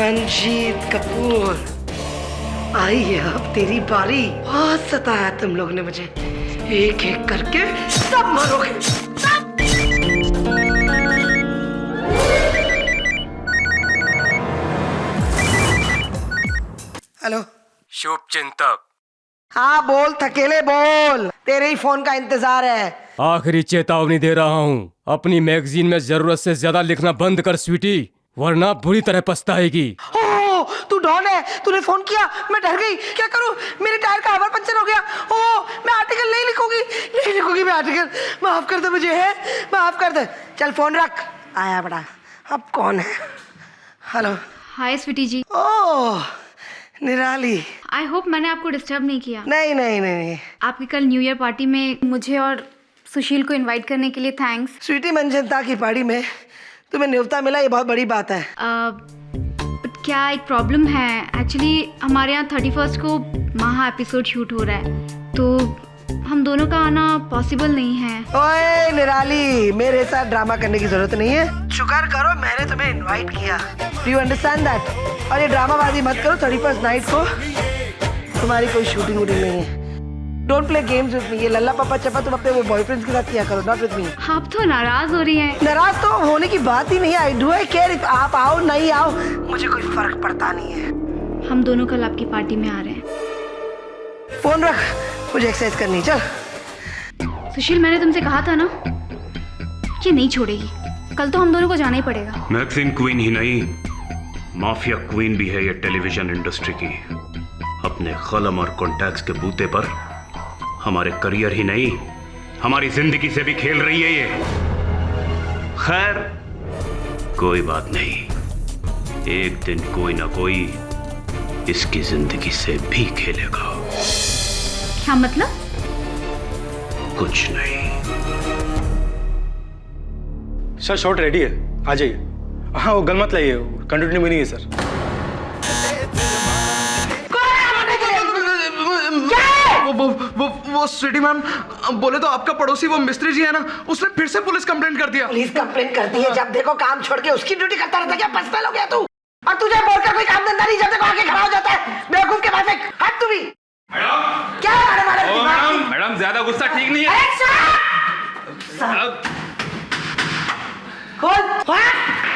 रणजीत कपूर, आई है अब तेरी बारी। बहुत सताया तुम लोग ने मुझे, एक एक करके सब मरोगे सब। हेलो शुभ चिंतक। हाँ बोल थकेले बोल, तेरे ही फोन का इंतजार है। आखिरी चेतावनी दे रहा हूँ, अपनी मैगजीन में जरूरत से ज्यादा लिखना बंद कर स्वीटी, वरना बुरी तरह पछताएगी। ओह तू डॉन है, तूने फोन किया, मैं डर गई। क्या करूं, मेरे टायर का हवा पंचर हो गया। ओह मैं आर्टिकल नहीं लिखूंगी मैं आर्टिकल। माफ कर दे मुझे, है माफ कर दे। चल फोन रख, आया बड़ा। अब कौन है? हेलो। हाय स्वीटी जी। ओह निराली, आई होप मैंने आपको डिस्टर्ब नहीं किया। नहीं। आपकी कल न्यू ईयर पार्टी में मुझे और सुशील को इनवाइट करने के लिए थैंक्स। स्वीटी मंजनता की पार्टी में तुम्हें न्योता मिला, ये बहुत बड़ी बात है। बट क्या एक प्रॉब्लम है, एक्चुअली हमारे यहाँ 31 को महा एपिसोड शूट हो रहा है, तो हम दोनों का आना पॉसिबल नहीं है। ओए निराली, मेरे साथ ड्रामा करने की जरूरत नहीं है। शुक्र करो मैंने तुम्हें इनवाइट किया, डू यू अंडरस्टैंड दैट? और ये ड्रामाबाजी मत करो, 31st नाइट को तुम्हारी कोई शूटिंग वूटिंग नहीं है। Don't play games with me. ये लल्ला पापा चपा तुम अपने वो बॉयफ्रेंड्स के साथ किया करो, नॉट विद मी। आप तो नाराज हो रही हैं। नाराज तो होने की बात ही नहीं है। आई डू आई केयर, आप आओ नहीं आओ मुझे कोई फर्क पड़ता नहीं है। हम दोनों कल आपकी पार्टी में आ रहे हैं। फोन रख, मुझे एक्सरसाइज करनी। चल सुशील, मैंने तुमसे कहा था ना कि नहीं छोड़ेगी, कल तो हम दोनों को जाना ही पड़ेगा। मैगजीन क्वीन ही नहीं, माफिया क्वीन भी है ये टेलीविजन इंडस्ट्री की। अपने कलम और कॉन्टैक्ट्स के बूते पर हमारे करियर ही नहीं, हमारी जिंदगी से भी खेल रही है ये। खैर कोई बात नहीं, एक दिन कोई ना कोई इसकी जिंदगी से भी खेलेगा। क्या मतलब? कुछ नहीं। सर शॉट रेडी है, आ जाइए। हाँ वो गल मत लाइए, कंटिन्यू में नहीं है सर। वो स्वीटी मैम बोले तो आपका पड़ोसी वो मिस्त्री जी है ना, उसने फिर से पुलिस कंप्लेंट कर दिया। पुलिस कंप्लेंट करती है, जब देखो काम छोड़ के उसकी ड्यूटी करता रहता है। क्या पर्सनल हो गया तू? और तुझे बोलकर कोई काम धंधा नहीं, जब देखो आके खड़ा हो जाता है बेवकूफ के पास। हट तू भी। मैडम क्या मैडम? मैडम ज्यादा गुस्सा ठीक नहीं है। खोल।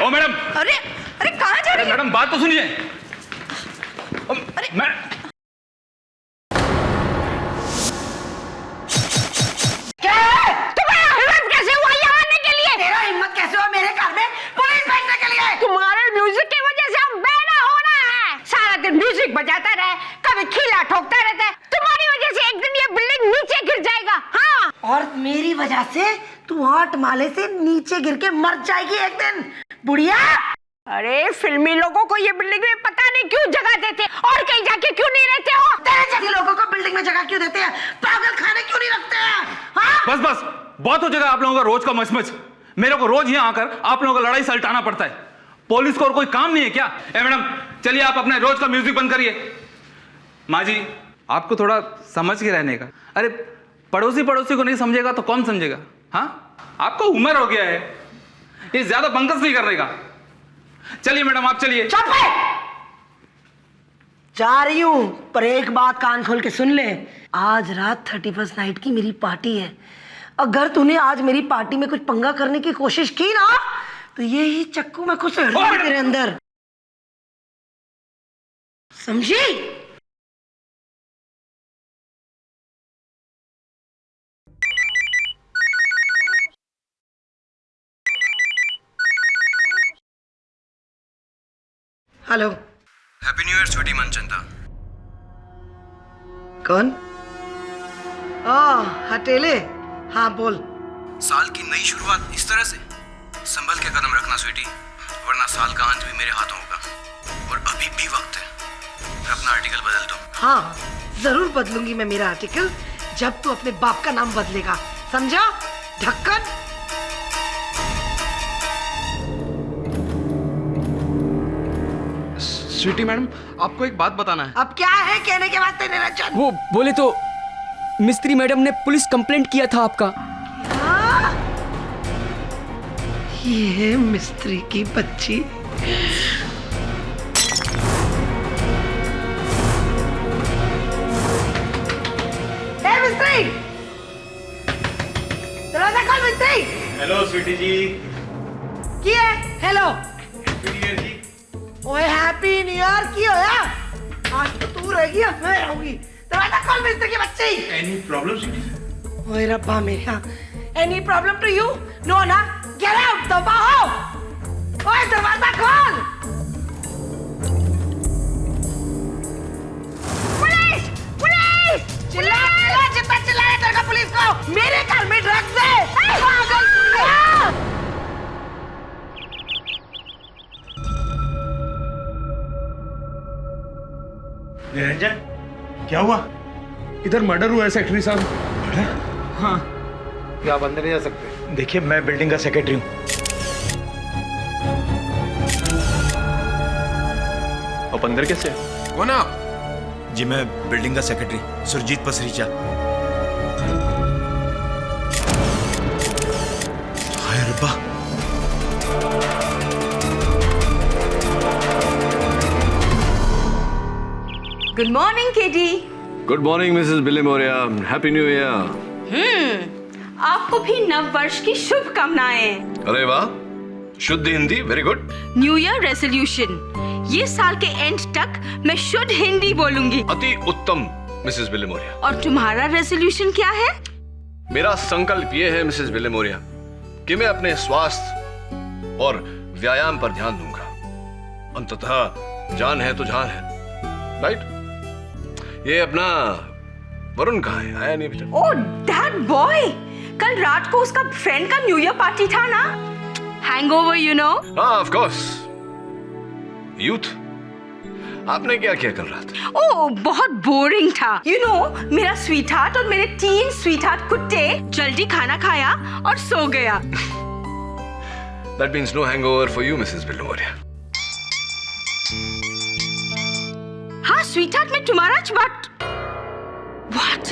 ओ मैडम, अरे अरे कहाँ जा रही है? मैडम बात तो सुनिए। क्या है? तुम्हारा हिम्मत कैसे हुआ यहाँ आने के लिए? तेरा हिम्मत कैसे हुआ मेरे घर में पुलिस भेजने के लिए? तुम्हारे म्यूजिक की वजह से हम बेना हो रहा है। सारा दिन म्यूजिक बजाता रहे, कभी खीला ठोकता रहता है। तुम्हारी वजह से एक दिन ये बिल्डिंग नीचे गिर जाएगा। हाँ, और मेरी वजह से तू 8 माले से नीचे गिर के मर जाएगी एक दिन, बुढ़िया। अरे फिल्मी लोगों को ये बिल्डिंग में पता नहीं क्यों जगह देते, और कहीं जाके क्यों नहीं रहते हो? तेरे जैसे लोगों को बिल्डिंग में जगह क्यों देते हैं? पागल खाने क्यों नहीं रखते हैं? हाँ? बस बस बहुत हो जाएगा आप लोगों का रोज का मचमच। मेरे को रोज यहाँ आकर आप लोगों का लड़ाई सलटाना पड़ता है। पुलिस को और कोई काम नहीं है क्या? ए मैडम चलिए आप अपने रोज का म्यूजिक बंद करिए। माँ जी आपको थोड़ा समझ के रहने का। अरे पड़ोसी को नहीं समझेगा तो कौन समझेगा? हाँ आपको उम्र हो गया है, ये ज्यादा बंकस नहीं करने का। चलिए मैडम आप चलिए। चुप है। जा रही हूं, पर एक बात कान खोल के सुन ले। आज रात 31st नाइट की मेरी पार्टी है। अगर तूने आज मेरी पार्टी में कुछ पंगा करने की कोशिश की ना, तो ये ही चक्कू में घुस तेरे अंदर, समझी? Hello. Happy new year Sweety Manchanda. कौन? हटेले। हाँ बोल। साल की नई शुरुआत इस तरह से संभल के कदम रखना स्वीटी, वरना साल का अंत भी मेरे हाथों होगा। और अभी भी वक्त है, फिर अपना आर्टिकल बदल दो। हाँ जरूर बदलूंगी मैं मेरा आर्टिकल, जब तू अपने बाप का नाम बदलेगा, समझा? ढक्कन। स्वीटी मैडम आपको एक बात बताना है। अब क्या है कहने के वास्ते निरंजन? वो बोले तो मिस्त्री मैडम ने पुलिस कंप्लेंट किया था आपका। ये मिस्त्री की बच्ची दरवाजा खोल मिस्त्री। हेलो स्वीटी जी। की है हेलो हैप्पी न्यू ईयर जी। ओए हैप्पी न्यू ईयर की होया? आज तो तू रहेगी अब मैं रहूंगी। दरवाजा खोल मिस्त्री की बच्ची। Any problem Sweety ji? ओए रब्बा मेरा, any problem to you? No ना, गेट आउट, दफा हो। ओए दरवाजा खोल। पुलिस पुलिस, चिल्ला चिल्ला जितना चिल्लाए तेरे को पुलिस को। मेरे घर में ड्रग्स है, पागल कुड़िया। निरंजन क्या हुआ? इधर मर्डर हुआ है सेक्रेटरी साहब। हाँ क्या आप अंदर नहीं जा सकते? देखिए मैं बिल्डिंग का सेक्रेटरी हूँ। आप अंदर कैसे? कौन आप? जी मैं बिल्डिंग का सेक्रेटरी सुरजीत पसरीचा। हाय रब्बा। Good morning K D. Good morning Mrs Billimoria, happy new year. आपको भी नव वर्ष की शुभकामनाएं। अरे वाह, शुद्ध Hindi, very good. New year resolution, ये साल के एंड तक मैं शुद्ध हिंदी बोलूंगी। अति उत्तम मिसेस बिली मोरिया। और तुम्हारा रेजोल्यूशन क्या है? मेरा संकल्प ये है मिसेस बिली मोरिया कि मैं अपने स्वास्थ्य और व्यायाम पर ध्यान दूंगा। अंततः जान है तो जान है, राइट? ये अपना वरुण कहाँ है? आया नहीं अभी तक। ओह दैट बॉय, कल रात को उसका फ्रेंड का न्यू ईयर पार्टी था ना, हैंगओवर यू नो। हाँ ऑफ कोर्स, यूथ। आपने क्या किया कल रात? ओह बहुत बोरिंग था। यू नो मेरा स्वीट हार्ट और मेरे 3 स्वीट हार्ट कुत्ते जल्दी खाना खाया और सो गया। That means no hangover for you, Mrs. बिली मोरिया। हाँ स्वीट हार्ट में तुम्हारा बट व्हाट?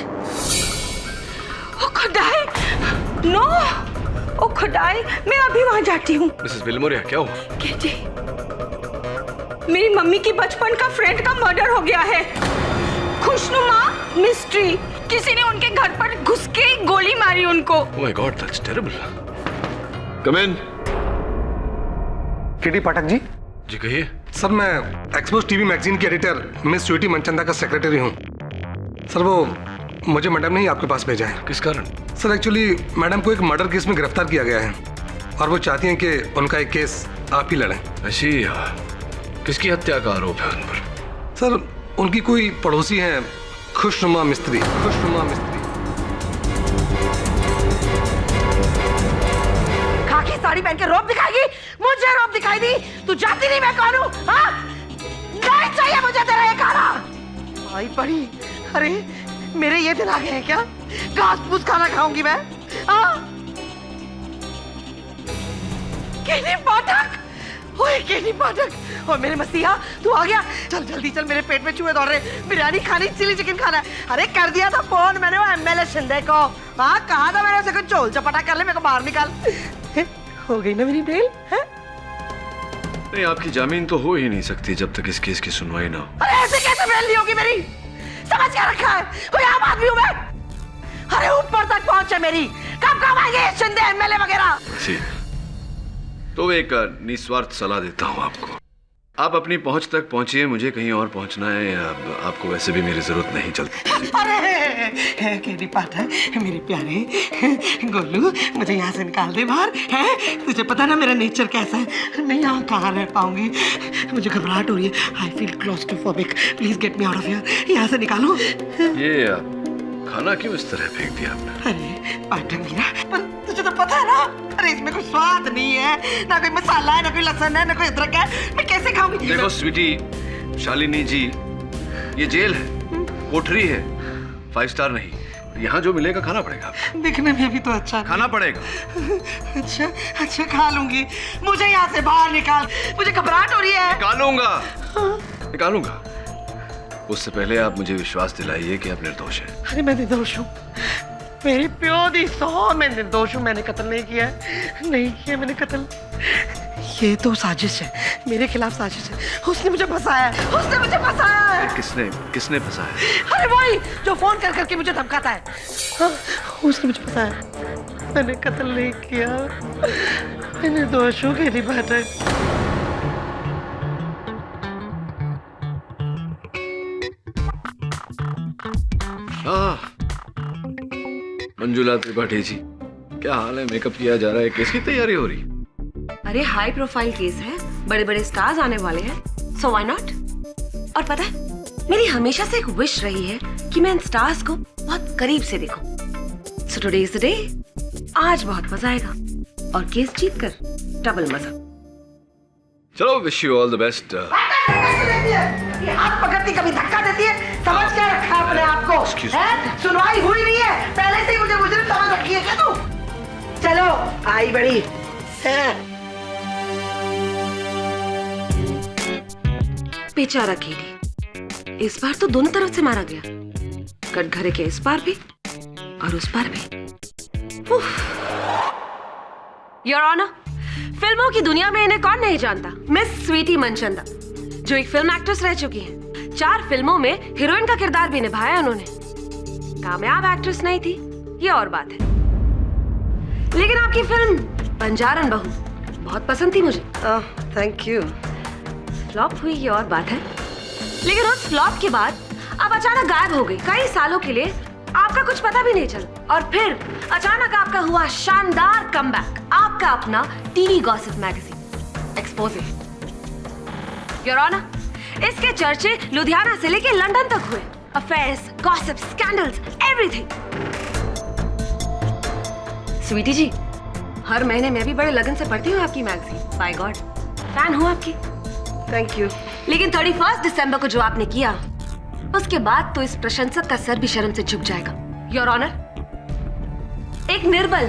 ओ खुदाई, नो, ओ खुदाई, मैं अभी वहां जाती हूँ। मिसेस बिली मोरिया क्या हुआ? केटी, मेरी मम्मी की बचपन का फ्रेंड का मर्डर हो गया है। खुशनुमा मिस्ट्री, किसी ने उनके घर पर घुस के गोली मारी उनको। Oh my God, that's terrible. Come in. K D Pathak ji. जी कहिए। सर मैं एक्सपोज टीवी मैगजीन की एडिटर मिस स्वीटी मनचंदा का सेक्रेटरी हूँ। सर वो मुझे मैडम ने ही आपके पास भेजा है। किस कारण? सर एक्चुअली मैडम को एक मर्डर केस में गिरफ्तार किया गया है और वो चाहती हैं कि उनका एक केस आप ही लड़ें। ऐसी किसकी हत्या का आरोप है उन पर? सर उनकी कोई पड़ोसी हैं, खुशनुमा मिस्त्री। खुशनुमा मिस्त्री। खाकी साड़ी पहन के रौब दिखाएगी? मुझे रौब दिखाई दी? तू जानती नहीं मैं कौन हूँ? हाँ? नहीं चाहिए मुझे तेरा ये खाना। आई पड़ी, अरे मेरे ये दिन आ गए हैं क्या? घास फूस खाना खाऊंगी मैं? हाँ? केडी पाठक, ओए केडी पाठक, और मेरे मसीहा तू आ गया। चल जल्दी चल, मेरे पेट में चूहे दौड़ रहे। बिरयानी खानी, चिली चिकन खाना है। अरे कर दिया था फोन मैंने वो एमएलए शिंदे को। हाँ कहा था मैंने उसे कुछ चोल चपाटा कर ले, मेरे को बाहर निकाल। हो गई ना मेरी बेल? है? नहीं, आपकी जामीन तो हो ही नहीं सकती जब तक इस केस की सुनवाई ना हो। अरे ऐसे कैसे बेल नहीं होगी मेरी? समझ क्या रखा है? कोई आम आदमी हूँ मैं? अरे ऊपर तक पहुंचे मेरी। कब आएंगे शिंदे एमएलए वगैरह? तो एक निस्वार्थ सलाह देता हूँ आपको। आप अपनी पहुंच तक पहुंचिए, मुझे कहीं और पहुंचना है। आपको वैसे भी मेरी जरूरत नहीं चलती। अरे केडी पाठक मेरे प्यारे गोलू, मुझे यहाँ से निकाल दे बाहर। है तुझे पता ना मेरा नेचर कैसा है, मैं यहाँ कहाँ रह पाऊंगी। मुझे घबराहट हो रही है। I feel claustrophobic, please get me out of here. यहाँ से निकालो। ये खाना क्यों इस तरह फेंक दिया आपने? अरे पाठक मेरा, पर तुझे तो पता है ना, अरे इसमें कोई स्वाद नहीं है, ना कोई मसाला है, ना कोई लहसुन है, ना कोई अदरक है। मैं कैसे खाऊंगी? देखो स्वीटी, शालिनी जी, ये जेल है, कोठरी है, 5 स्टार नहीं। यहाँ जो मिलेगा खाना पड़ेगा। दिखने में भी तो अच्छा खाना पड़ेगा। अच्छा अच्छा खा लूंगी। मुझे यहाँ से बाहर निकाल, मुझे घबराहट हो रही है। निकालूंगा। उससे पहले आप मुझे विश्वास दिलाइए कि आप निर्दोष हैं। अरे मैं निर्दोष हूँ, मेरी प्यो दी सौ, मैं निर्दोष हूँ। मैंने कत्ल नहीं किया है, नहीं किया मैंने कत्ल। ये तो साजिश है, मेरे खिलाफ साजिश है। उसने मुझे फंसाया है, उसने मुझे फंसाया है। किसने फंसाया? अरे वही जो फोन कर करके मुझे धमकाता है। हाँ, उसने मुझे फंसाया है। मैंने कत्ल नहीं किया, मैंने दोष हूँ केनी पाठक। मंजुला त्रिपाठी जी, क्या हाल है? मेकअप किया जा रहा है, केस की तैयारी हो रही? अरे हाई प्रोफाइल केस है, बड़े बड़े स्टार्स आने वाले हैं, सो व्हाई नॉट। और पता है, मेरी हमेशा से एक विश रही है कि मैं इन स्टार्स को बहुत करीब से देखूं। So today is the day. आज बहुत मजा आएगा और केस जीत कर डबल मजा। चलो, wish you all the best. ये हाथ पकड़ती कभी धक्का देती है, समझ क्या रखा है अपने आप को? सुनवाई हुई नहीं है, पहले से ही मुझे मुजरिम समझ रखी है क्या तू? चलो आई बड़ी है। बेचारा केडी, इस बार तो दोनों तरफ से मारा गया, कटघरे के इस पार भी और उस पार भी। योर ऑनर, फिल्मों की दुनिया में इन्हें कौन नहीं जानता, मिस स्वीटी मनचंदा, जो एक फिल्म एक्ट्रेस रह चुकी हैं। 4 फिल्मों में हीरोइन का किरदार भी निभाया उन्होंने। कामयाब एक्ट्रेस नहीं थी, ये और बात है। लेकिन आपकी फिल्म बंजारन बहू बहुत पसंद थी मुझे। Thank you. फ्लॉप हुई, ये और बात है। लेकिन उस फ्लॉप के बाद आप अचानक गायब हो गई। कई सालों के लिए आपका कुछ पता भी नहीं चला, और फिर अचानक आपका हुआ शानदार कमबैक, आपका अपना TV gossip magazine expose. Your honour, इसके चर्चे लुधियाना से लेकर लंदन तक हुए। Affairs, gossip, scandals, everything. Sweety ji, हर महीने मैं भी बड़े लगन से पढ़ती हूँ आपकी मैगजीन। बाय गॉड, फैन हूँ आपकी। Thank you. लेकिन 31 दिसंबर को जो आपने किया, उसके बाद तो इस प्रशंसक का सर भी शर्म से झुक जाएगा। योर ऑनर, एक निर्बल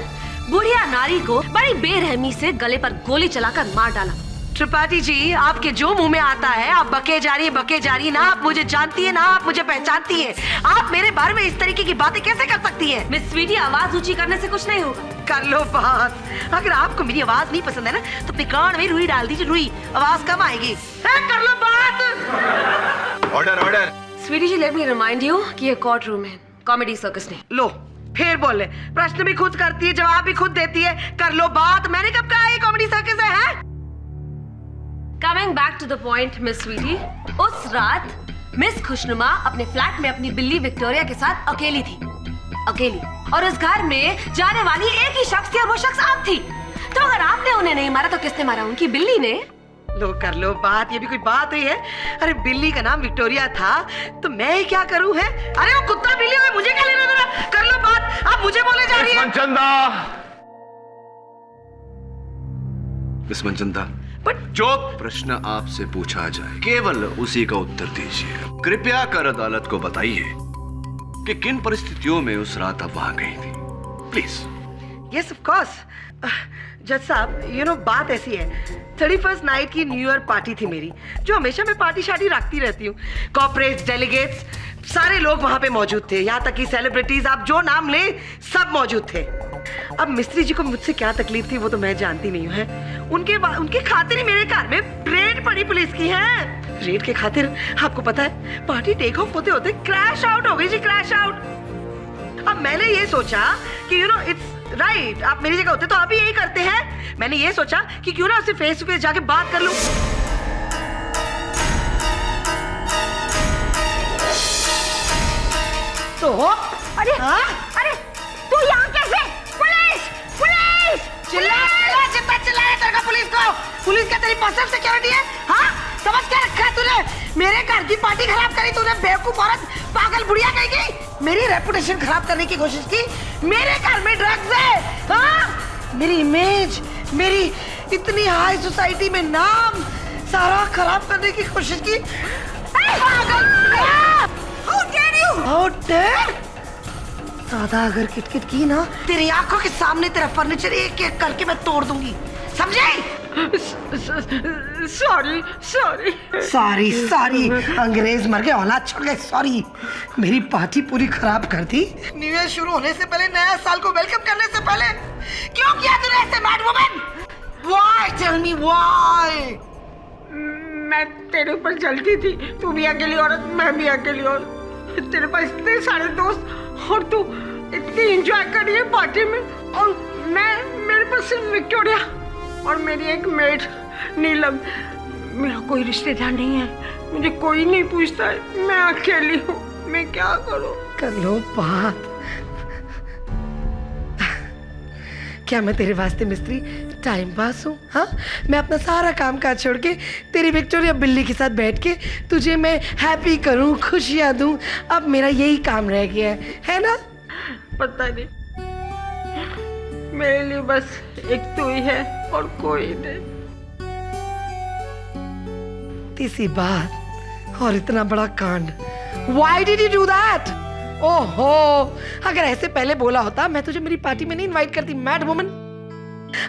बुढ़िया नारी को बड़ी बेरहमी से गले पर गोली चलाकर मार डाला। त्रिपाठी जी, आपके जो मुंह में आता है आप बके जा रही है। ना आप मुझे जानती है, ना आप मुझे पहचानती है। आप मेरे बारे में इस तरीके की बातें कैसे कर सकती है? मिस स्वीटी, आवाज ऊंची करने से कुछ नहीं होगा। कर लो बात। अगर आपको मेरी आवाज नहीं पसंद है ना, तो अपने कान में रुई डाल दीजिए, रुई, आवाज कम आएगी। कर लो बात। Order, order. Sweety ji, let me remind you कि ये कोर्ट रूम है, कॉमेडी सर्कस नहीं। लो, फिर बोले। प्रश्न भी खुद करती है, जवाब भी खुद देती है। कर लो बात। मैंने कब कहा ये कॉमेडी सर्कस है? Coming back to the point, miss Sweety, उस रात मिस खुशनुमा अपने फ्लैट में अपनी बिल्ली विक्टोरिया के साथ अकेली थी। अकेली। और उस घर में जाने वाली एक ही शख्स थी, और वो शख्स आप थी। तो अगर आपने उन्हें नहीं मारा तो किसने मारा? उनकी बिल्ली ने। लो, कर लो बात। ये भी कोई बात हुई है? अरे बिल्ली का नाम विक्टोरिया था, तो मैं ही क्या करूं है? अरे वो कुत्ता बिल्ली है, मुझे क्या लेना देना? कर लो बात। आप मुझे बोले जा रही है। मिस मनचंदा, जो प्रश्न आपसे पूछा जाए केवल उसी का उत्तर दीजिए। कृपया कर अदालत को बताइए कि किन परिस्थितियों में उस रात आप वहां गई थी, प्लीज। Yes, of course. जज साहब, यू नो, बात ऐसी है, 31st नाइट की न्यू ईयर पार्टी थी मेरी, जो हमेशा मैं पार्टी शार्टी रखती रहती हूँ। कॉर्पोरेट्स, डेलीगेट्स, सारे लोग वहां पे मौजूद थे, यहाँ तक कि सेलिब्रिटीज, आप जो नाम ले, सब मौजूद थे। अब मिस्त्री जी को मुझसे क्या तकलीफ थी वो तो मैं जानती नहीं हूँ। उनके खातिर ही मेरे घर में रेड पड़ी पुलिस की है। रेड के खातिर आपको पता है, पार्टी टेक ऑफ होते होते क्रैश आउट हो गई जी, क्रैश आउट। अब मैंने ये सोचा कि यू नो इट्स राइट, आप मेरी जगह होते तो आप भी यही करते हैं। मैंने ये सोचा कि क्यों ना उससे फेस टू फेस जाके बात कर लूं। तो अरे अरे तू यहाँ कैसे? Police, police! चिल्लाया तेरे को पुलिस को? पुलिस क्या तेरी पर्सनल सिक्योरिटी है? हाँ, समझ क्या रखा है तूने? मेरे घर की पार्टी खराब करी तूने, बेवकूफ औरत, पागल बुढ़िया कहेगी। मेरी रेपुटेशन खराब करने की कोशिश की। मेरे घर में ड्रग्स है, हाँ? मेरी इमेज, मेरी इतनी हाई सोसाइटी में नाम सारा खराब करने की कोशिश की। पागल! How dare you? How dare? ज्यादा अगर किटकिट की ना, तेरी आंखों के सामने तेरा फर्नीचर एक एक करके मैं तोड़ दूंगी, समझे? सॉरी सॉरी सॉरी सॉरी, अंग्रेज मर गए, औलाद छोड़ गए, सॉरी। मेरी पार्टी पूरी खराब कर दी। न्यू ईयर शुरू होने से पहले, नया साल को वेलकम करने से पहले क्यों किया तूने ऐसे, mad woman? Why? Tell me why? मैं तेरे ऊपर जलती थी, तू भी अकेली औरत, मैं भी अकेली औरत, तेरे पास इतने सारे दोस्त और तू इतनी एंजॉय कर रही है पार्टी में, और सिर्फ विक्टोरिया और मेरी एक मेड नीलम। मेरा कोई रिश्तेदार नहीं है, मुझे कोई नहीं पूछता है, मैं अकेली हूँ, मैं क्या करूँ? कर लो बात। क्या मैं तेरे वास्ते मिस्त्री टाइम पास हूँ? हाँ, मैं अपना सारा काम काज छोड़ के तेरी विक्टोरिया बिल्ली के साथ बैठ के तुझे मैं हैप्पी करूँ, खुशियाँ दूँ। अब मेरा यही काम रह गया है ना? पता नहीं, मेरे लिए बस एक तू ही है और कोई नहीं। तीसरी बात और इतना बड़ा कांड। Why did you do that? ओहो, अगर ऐसे पहले बोला होता मैं तुझे मेरी पार्टी में नहीं इनवाइट करती, मैड वुमन।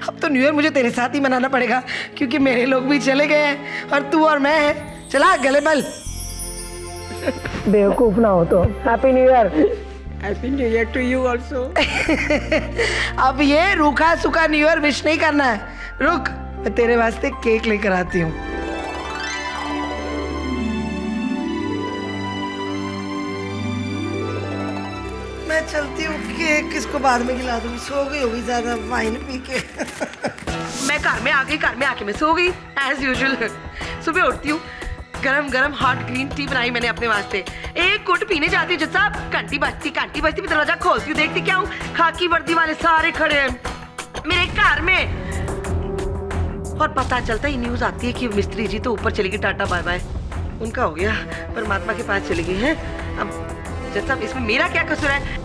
अब तो न्यू ईयर मुझे तेरे साथ ही मनाना पड़ेगा क्योंकि मेरे लोग भी चले गए हैं और तू और मैं हैं। चला गले बल। बेवकूफ ना हो तो। Happy new year. Happy new year to you also. अब ये रूखा सूखा न्यू ईयर विश नहीं करना है। रुक, मैं तेरे वास्ते केक लेकर आती हूँ। मैं चलती हूँ, केक किसको बाद में खिला दूँ, सो गई होगी ज्यादा वाइन पी के। मैं घर में आ गई, घर में आके मैं सो गई एज यूजुअल। सुबह उठती हूँ, गरम गरम हॉट ग्रीन टी बनाई मैंने अपने वास्ते। एक घुट पीने जाती हूँ, जज साहब घंटी बजती मैं दरवाजा खोलती हूँ, देखती क्या हूँ, खाकी वर्दी वाले सारे खड़े हैं मेरे घर में। और पता चलता ही न्यूज आती है कि मिस्त्री जी तो ऊपर चली गई, टाटा बाय बाय, उनका हो गया, परमात्मा के पास चली गई हैं। अब जज साहब इसमें मेरा क्या कसूर है?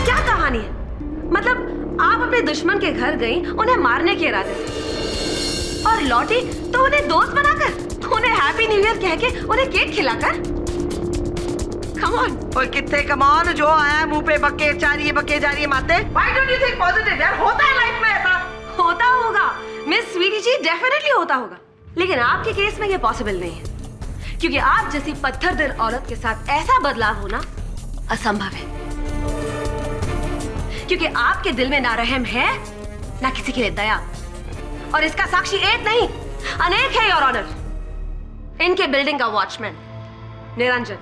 क्या कहानी है? मतलब आप अपने दुश्मन के घर गई उन्हें मारने के इरादे से और लौटी तो उन्हें दोस्त बनाकर, उन्हें हैप्पी न्यू ईयर कह के उन्हें केक खिलाकर। Come on. और कितने कमान जो आया मुंह पे बके जा रही है माते। Why don't you think positive यार? होता है लाइफ में ऐसा। होता होगा मिस स्वीटी जी, डेफिनेटली होता होगा, लेकिन आपके केस में ये पॉसिबल नहीं है क्योंकि आप जैसी पत्थर दिल औरत के साथ ऐसा बदलाव होना असंभव है क्योंकि आपके दिल में ना रहम है ना किसी के लिए दया, और इसका साक्षी एक नहीं अनेक है योर ऑनर। इनके बिल्डिंग का वॉचमैन निरंजन।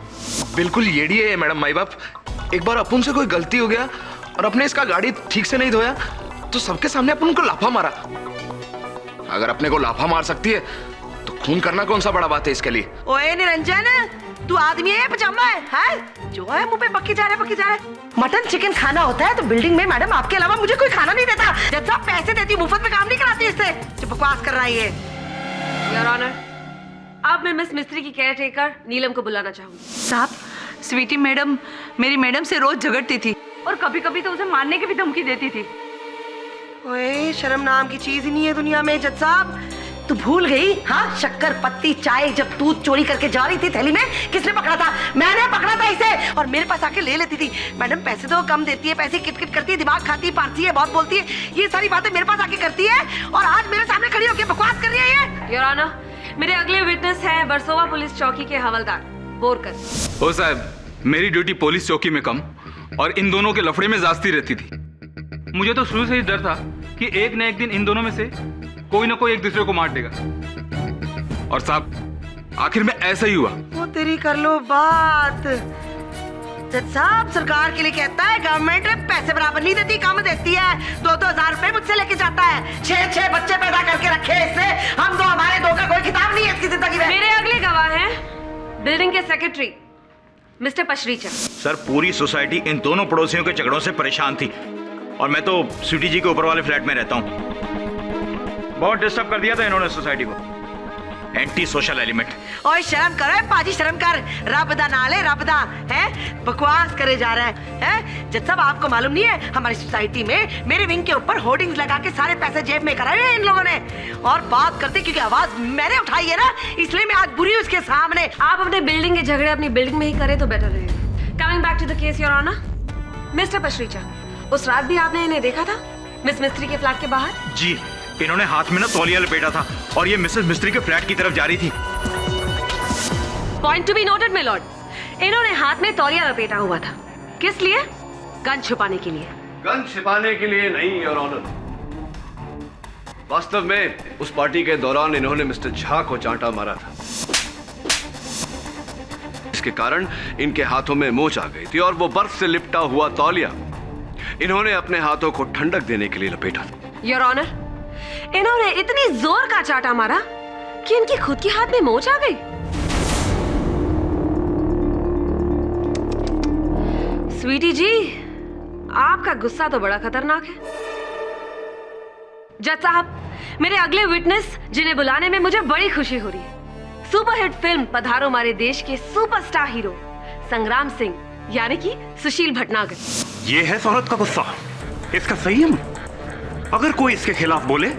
बिल्कुल येड़ी है मैडम माई बाप। एक बार अपन से कोई गलती हो गया और अपने इसका गाड़ी ठीक से नहीं धोया तो सबके सामने अपन उनको लाफा मारा। अगर अपने को लाफा मार सकती है तो खून करना कौन सा बड़ा बात है इसके लिए? ओए निरंजन, तू आदमी है या पजामा है? जो है मुंह पे बक्की जा रहा है। मटन चिकन खाना होता है तो बिल्डिंग में मैडम आपके अलावा मुझे कोई खाना नहीं देता। जब सब पैसे देती, मुफ्त में काम नहीं कराती इससे। जो बकवास कर रहा है ये। योर ऑनर, अब मैं मिस मिस्त्री की केयरटेकर नीलम को बुलाना चाहूंगी। साहब, स्वीटी मैडम मेरी मैडम से रोज झगड़ती थी और कभी कभी तो उसे मारने की भी धमकी देती थी। ओए, शर्म नाम की चीज ही नहीं है दुनिया में जज साहब। तू भूल गई? हाँ, शक्कर पत्ती चाय जब दूध चोरी करके जा रही थी थैली में, किसने पकड़ा था? मैंने पकड़ा था इसे, और मेरे पास आके ले लेती थी। मैडम पैसे तो कम देती है, पैसे किट करती है, दिमाग खाती है, पारती है, बहुत बोलती है, ये सारी बातें मेरे पास आके करती है और आज मेरे सामने खड़ी होकर बकवास कर रही है ये। योर ऑनर, मेरे अगले विटनेस है वर्सोवा पुलिस चौकी के हवलदार बोरकर। ओ साहब, मेरी ड्यूटी पुलिस चौकी में कम और इन दोनों के लफड़े में जास्ती रहती थी। मुझे तो शुरू से ही डर था कि एक न एक दिन इन दोनों में से कोई ना कोई एक दूसरे को मार देगा, और साहब आखिर में ऐसा ही हुआ। वो तेरी कर लो बात। जज साहब, सरकार के लिए कहता है गवर्नमेंट पैसे बराबर नहीं देती, कम देती है। 2-2 हजार रुपए मुझसे लेके जाता है। 6-6 बच्चे पैदा करके रखे इससे। हम दो, हमारे दो का कोई किताब नहीं है इसकी जिंदगी में। मेरे अगले गवाह हैं बिल्डिंग के सेक्रेटरी मिस्टर पशरीचा। सर, पूरी सोसाइटी इन दोनों पड़ोसियों के झगड़ों से परेशान थी और मैं तो स्वीटी जी के ऊपर वाले फ्लैट में रहता हूँ। बहुत डिस्टर्ब कर दिया था इन्होंने सोसाइटी को। Anti social element. ओए शर्म करो पाजी, शर्म कर। रब दा नाले रब दा है, बकवास करे जा रहा है। जब सब आपको मालूम नहीं है, हमारी सोसाइटी में मेरे विंग के ऊपर होर्डिंग्स लगा के सारे पैसे जेब में कराए हैं इन लोगों ने। और बात करते क्योंकि आवाज मैंने उठाई है ना, इसलिए मैं आज बुरी हूं उसके सामने। आप अपने बिल्डिंग के झगड़े अपनी बिल्डिंग में ही करें तो बेटर रहेगा। Coming back to the case your honour, mister Pasricha, उस रात भी आपने इन्हें देखा था मिस मिस्त्री के फ्लैट के बाहर? जी, इन्होंने हाथ में ना तौलिया लपेटा था और ये मिसेस मिस्त्री के फ्लैट की तरफ जा रही थी। Point to be noted my Lord, इन्होंने हाथ में तौलिया लपेटा हुआ था। किस लिए? गन छुपाने के लिए। गन छिपाने के लिए नहीं योर ऑनर, वास्तव में उस पार्टी के दौरान इन्होंने मिस्टर झा को चांटा मारा था। जिसके कारण इनके हाथों में मोच आ गई थी और वो बर्फ से लिपटा हुआ तौलिया इन्होंने अपने हाथों को ठंडक देने के लिए लपेटा था। योर ऑनर, इन्होंने इतनी जोर का चाटा मारा कि इनकी खुद के हाथ में मोच आ गई। स्वीटी जी, आपका गुस्सा तो बड़ा खतरनाक है। जज साहब, मेरे अगले विटनेस जिन्हें बुलाने में मुझे बड़ी खुशी हो रही है। सुपरहिट फिल्म पधारो हमारे देश के सुपरस्टार हीरो संग्राम सिंह यानी कि सुशील भटनागर। ये है औरत का गुस्सा, इसका संयम। अगर कोई इसके खिलाफ बोले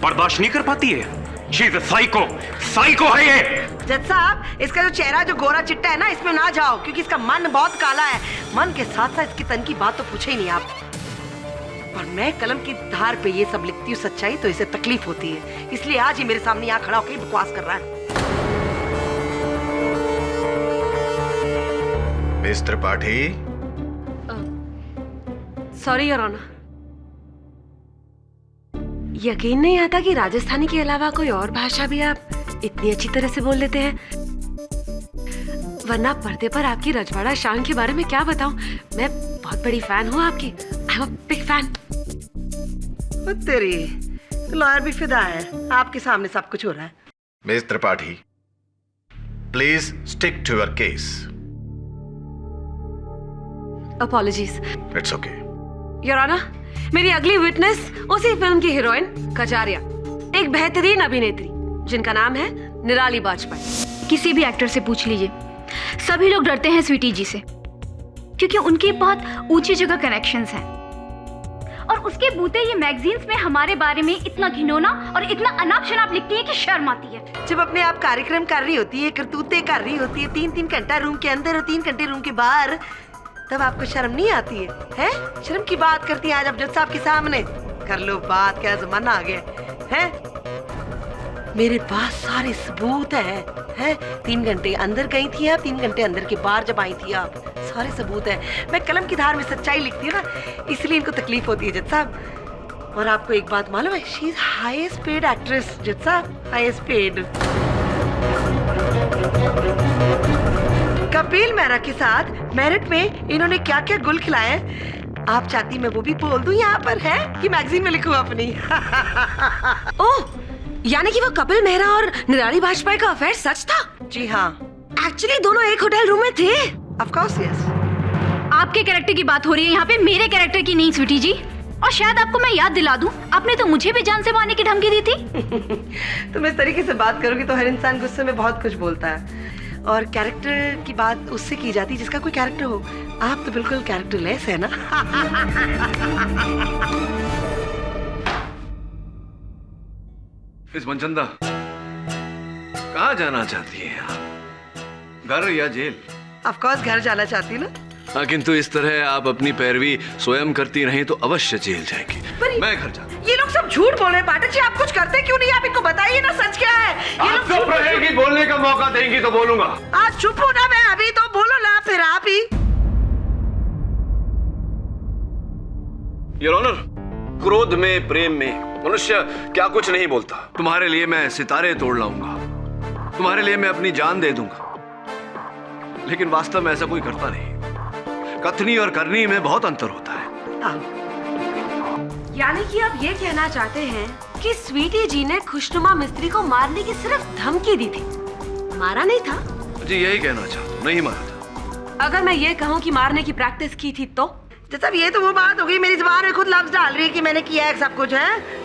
बर्दाश्त नहीं कर पाती है। She is a psycho, psycho है ये। जज साहब, इसका जो चेहरा जो गोरा चिट्टा है ना, इसमें ना जाओ क्योंकि इसका मन बहुत काला है। मन के साथ साथ इसकी तन की बात तो पूछे ही नहीं आप। पर मैं कलम की धार पे ये सब लिखती हूँ सच्चाई, तो इसे तकलीफ होती है, इसलिए आज ही मेरे सामने यहाँ खड़ा होकर बकवास कर रहा है। Miss Tripathi, sorry your honour, यकीन नहीं आता कि राजस्थानी के अलावा कोई और भाषा भी आप इतनी अच्छी तरह से बोल लेते हैं। वरना पर्दे पर आपकी रजवाड़ा शान के बारे में क्या बताऊं, मैं बहुत बड़ी फैन हूँ आपकी। I am a big fan. तेरी लॉयर भी फिदा है, आपके सामने सब कुछ हो रहा है। Miss Tripathi, please stick to your case. Apologies. It's okay. Your honour, मेरी अगली विटनेस उसी फिल्म की हीरोइन कजारिया, एक बेहतरीन अभिनेत्री जिनका नाम है निराली वाजपेयी। किसी भी एक्टर से पूछ लीजिए, सभी लोग डरते हैं स्वीटी जी से क्योंकि उनकी बहुत ऊंची जगह कनेक्शंस हैं। और उसके बूते ये मैगजीन्स में हमारे बारे में इतना घिनौना और इतना अनाप शनाप लिखती है कि शर्म आती है। जब अपने आप कार्यक्रम कर रही होती है, करतूतें कर रही होती है, 3-3 घंटा रूम के अंदर और 3 घंटे रूम के बाहर, तब आपको शर्म नहीं आती है? हैं? शर्म की बात करती हैं आज आप जज साहब के सामने। कर लो बात, क्या जमाना आ गया है? मेरे पास सारे सबूत हैं। 3 घंटे अंदर गई थी आप, 3 घंटे अंदर के बाहर जब आई थी आप, सारे सबूत हैं। मैं कलम की धार में सच्चाई लिखती हूँ ना, इसलिए इनको तकलीफ होती है जज साहब। और आपको एक बात मालूम है, she is highest paid actress जज साहब, हाईएस्ट पेड। कपिल मेहरा के साथ मेरिट में इन्होंने क्या क्या गुल खिलाए हैं, आप चाहती मैं वो भी बोल दूं यहाँ पर, है कि मैगजीन में लिखूं अपनी। ओह, यानी कि वो कपिल मेहरा और निराली वाजपेयी का अफेयर सच था? जी हाँ। एक्चुअली दोनों एक होटल रूम में थे? Of course yes. आपके कैरेक्टर की बात हो रही है यहाँ पे, मेरे कैरेक्टर की नहीं स्वीटी जी। और शायद आपको मैं याद दिला दूं, आपने तो मुझे भी जान से मारने की धमकी दी थी। तुम इस तरीके से बात करोगी तो हर इंसान गुस्से में बहुत कुछ बोलता है, और कैरेक्टर की बात उससे की जाती है जिसका कोई कैरेक्टर हो। आप तो बिल्कुल कैरेक्टरलेस है ना। मिस मनचंदा, कहाँ जाना चाहती हैं आप, घर या जेल? ऑफ कोर्स घर जाना चाहती ना। हाँ, किंतु इस तरह आप अपनी पैरवी स्वयं करती रहीं तो अवश्य जेल जाएंगी। मैं घर जाता। ये लोग सब झूठ बोल रहे हैं पाठक जी, आप कुछ करते क्यों नहीं? आप इनको बताइए ना सच क्या है। ये लोग चुप रहेगी, बोलने का मौका देंगी तो बोलूंगा। आज चुप हो ना, मैं अभी तो बोलो ना, फिर आप ही। योर ऑनर, क्रोध में, प्रेम में मनुष्य क्या कुछ नहीं बोलता। तुम्हारे लिए मैं सितारे तोड़ लाऊंगा, तुम्हारे लिए मैं अपनी जान दे दूंगा, लेकिन वास्तव में ऐसा कोई करता नहीं। कथनी और करनी में बहुत अंतर होता है। यानी कि आप ये कहना चाहते हैं कि स्वीटी जी ने खुशनुमा मिस्त्री को मारने की सिर्फ धमकी दी थी, मारा नहीं था? जी यही कहना चाहता हूँ, नहीं मारा था। अगर मैं ये कहूँ कि मारने की प्रैक्टिस की थी तो? जब ये तो वो बात होगी, मेरी जुबान में खुद लफ्ज डाल रही है कि मैंने किया है सब कुछ, है?